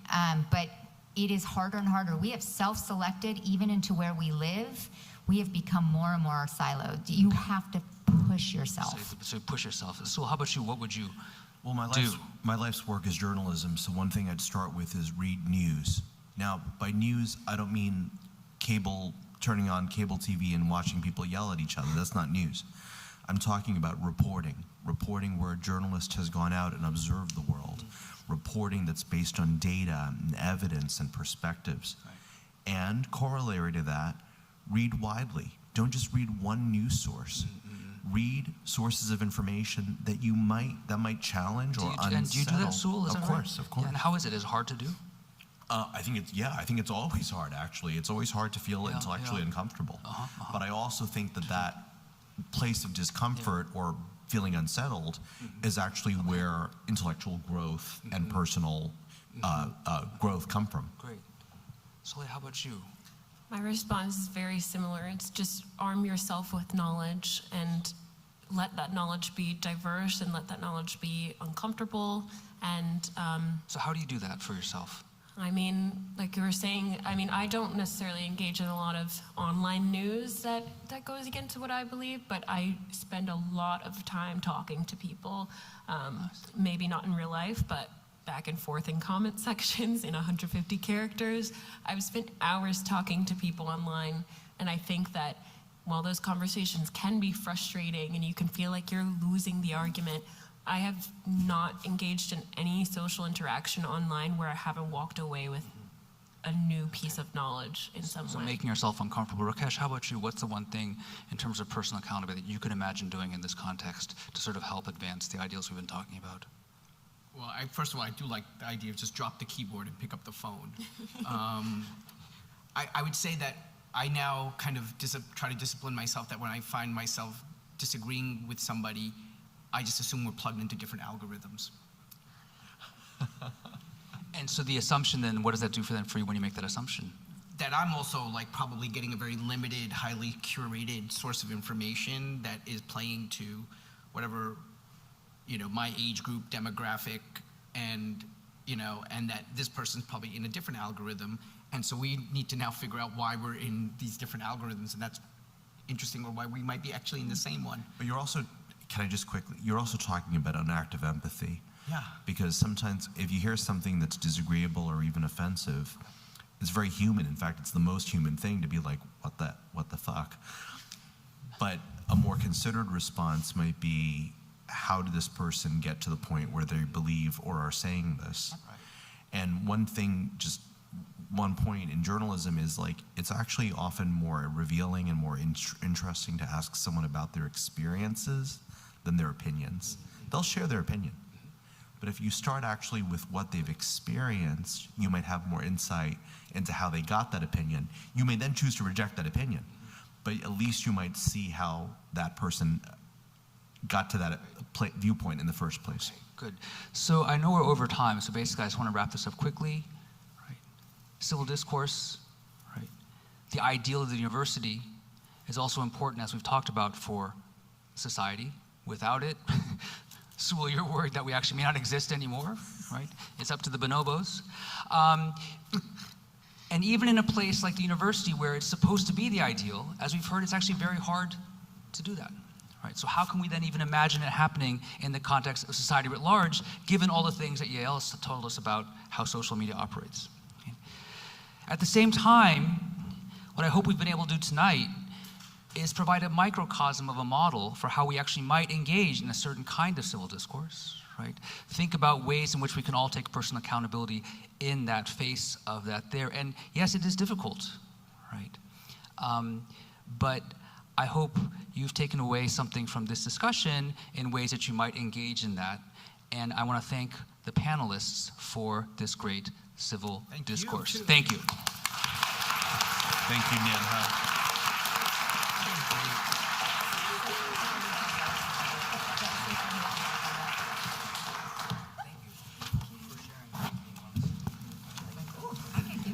But it is harder and harder. We have self-selected even into where we live. We have become more and more siloed. You have to push yourself. So push yourself. So how about you? What would you Well, my life's work is journalism, so one thing I'd start with is read news. Now, by news, I don't mean turning on cable TV and watching people yell at each other. That's not news. I'm talking about reporting where a journalist has gone out and observed the world, reporting that's based on data and evidence and perspectives. Right. And corollary to that, read widely. Don't just read one news source. Read sources of information that might challenge or unsettle. And do you do that, Sewell? Is of that course, right? of course. Yeah, and how is it? Is it hard to do? I think it's always hard, actually. It's always hard to feel intellectually uncomfortable. But I also think that place of discomfort or feeling unsettled is actually where intellectual growth and personal growth come from. Great. Sully, how about you? My response is very similar. It's just arm yourself with knowledge and let that knowledge be diverse and let that knowledge be uncomfortable. And So how do you do that for yourself? I mean, like you were saying, I mean, I don't necessarily engage in a lot of online news that goes against what I believe, but I spend a lot of time talking to people, maybe not in real life, but back and forth in comment sections in 150 characters. I've spent hours talking to people online, and I think that while those conversations can be frustrating and you can feel like you're losing the argument, I have not engaged in any social interaction online where I haven't walked away with a new piece of knowledge in some So way. making yourself uncomfortable. Rakesh, how about you? What's the one thing in terms of personal accountability that you could imagine doing in this context to sort of help advance the ideals we've been talking about? Well, first of all, I do like the idea of just drop the keyboard and pick up the phone. I would say that I now kind of try to discipline myself that when I find myself disagreeing with somebody, I just assume we're plugged into different algorithms. And so the assumption then, what does that do for you when you make that assumption? That I'm also like probably getting a very limited, highly curated source of information that is playing to whatever, my age group, demographic, and, and that this person's probably in a different algorithm. And so we need to now figure out why we're in these different algorithms, and that's interesting, or why we might be actually in the same one. But you're also, can I just quickly, you're also talking about an act of empathy. Yeah. Because sometimes if you hear something that's disagreeable or even offensive, it's very human. In fact, it's the most human thing to be like, what the fuck? But a more considered response might be, how did this person get to the point where they believe or are saying this? Right. And one point in journalism is like, it's actually often more revealing and more interesting to ask someone about their experiences than their opinions. They'll share their opinion. But if you start actually with what they've experienced, you might have more insight into how they got that opinion. You may then choose to reject that opinion, but at least you might see how that person got to that viewpoint in the first place. Good. So I know we're over time, so basically I just want to wrap this up quickly. Right. Civil discourse, right? The ideal of the university is also important, as we've talked about, for society. Without it, Sewell, you're worried that we actually may not exist anymore, right? It's up to the bonobos. And even in a place like the university where it's supposed to be the ideal, as we've heard, it's actually very hard to do that, right? So how can we then even imagine it happening in the context of society writ large, given all the things that Yale has told us about how social media operates? Okay. At the same time, what I hope we've been able to do tonight is provide a microcosm of a model for how we actually might engage in a certain kind of civil discourse, right? Think about ways in which we can all take personal accountability in that face of that there. And yes, it is difficult, right? But I hope you've taken away something from this discussion in ways that you might engage in that. And I want to thank the panelists for this great civil discourse. Thank you. Thank you, Neha.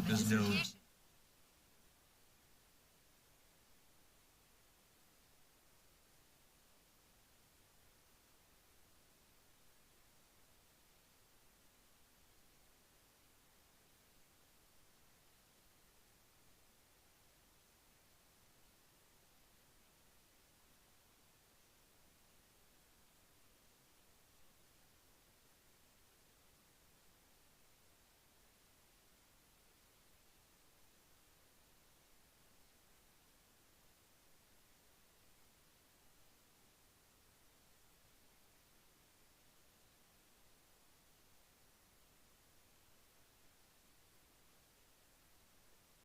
There's no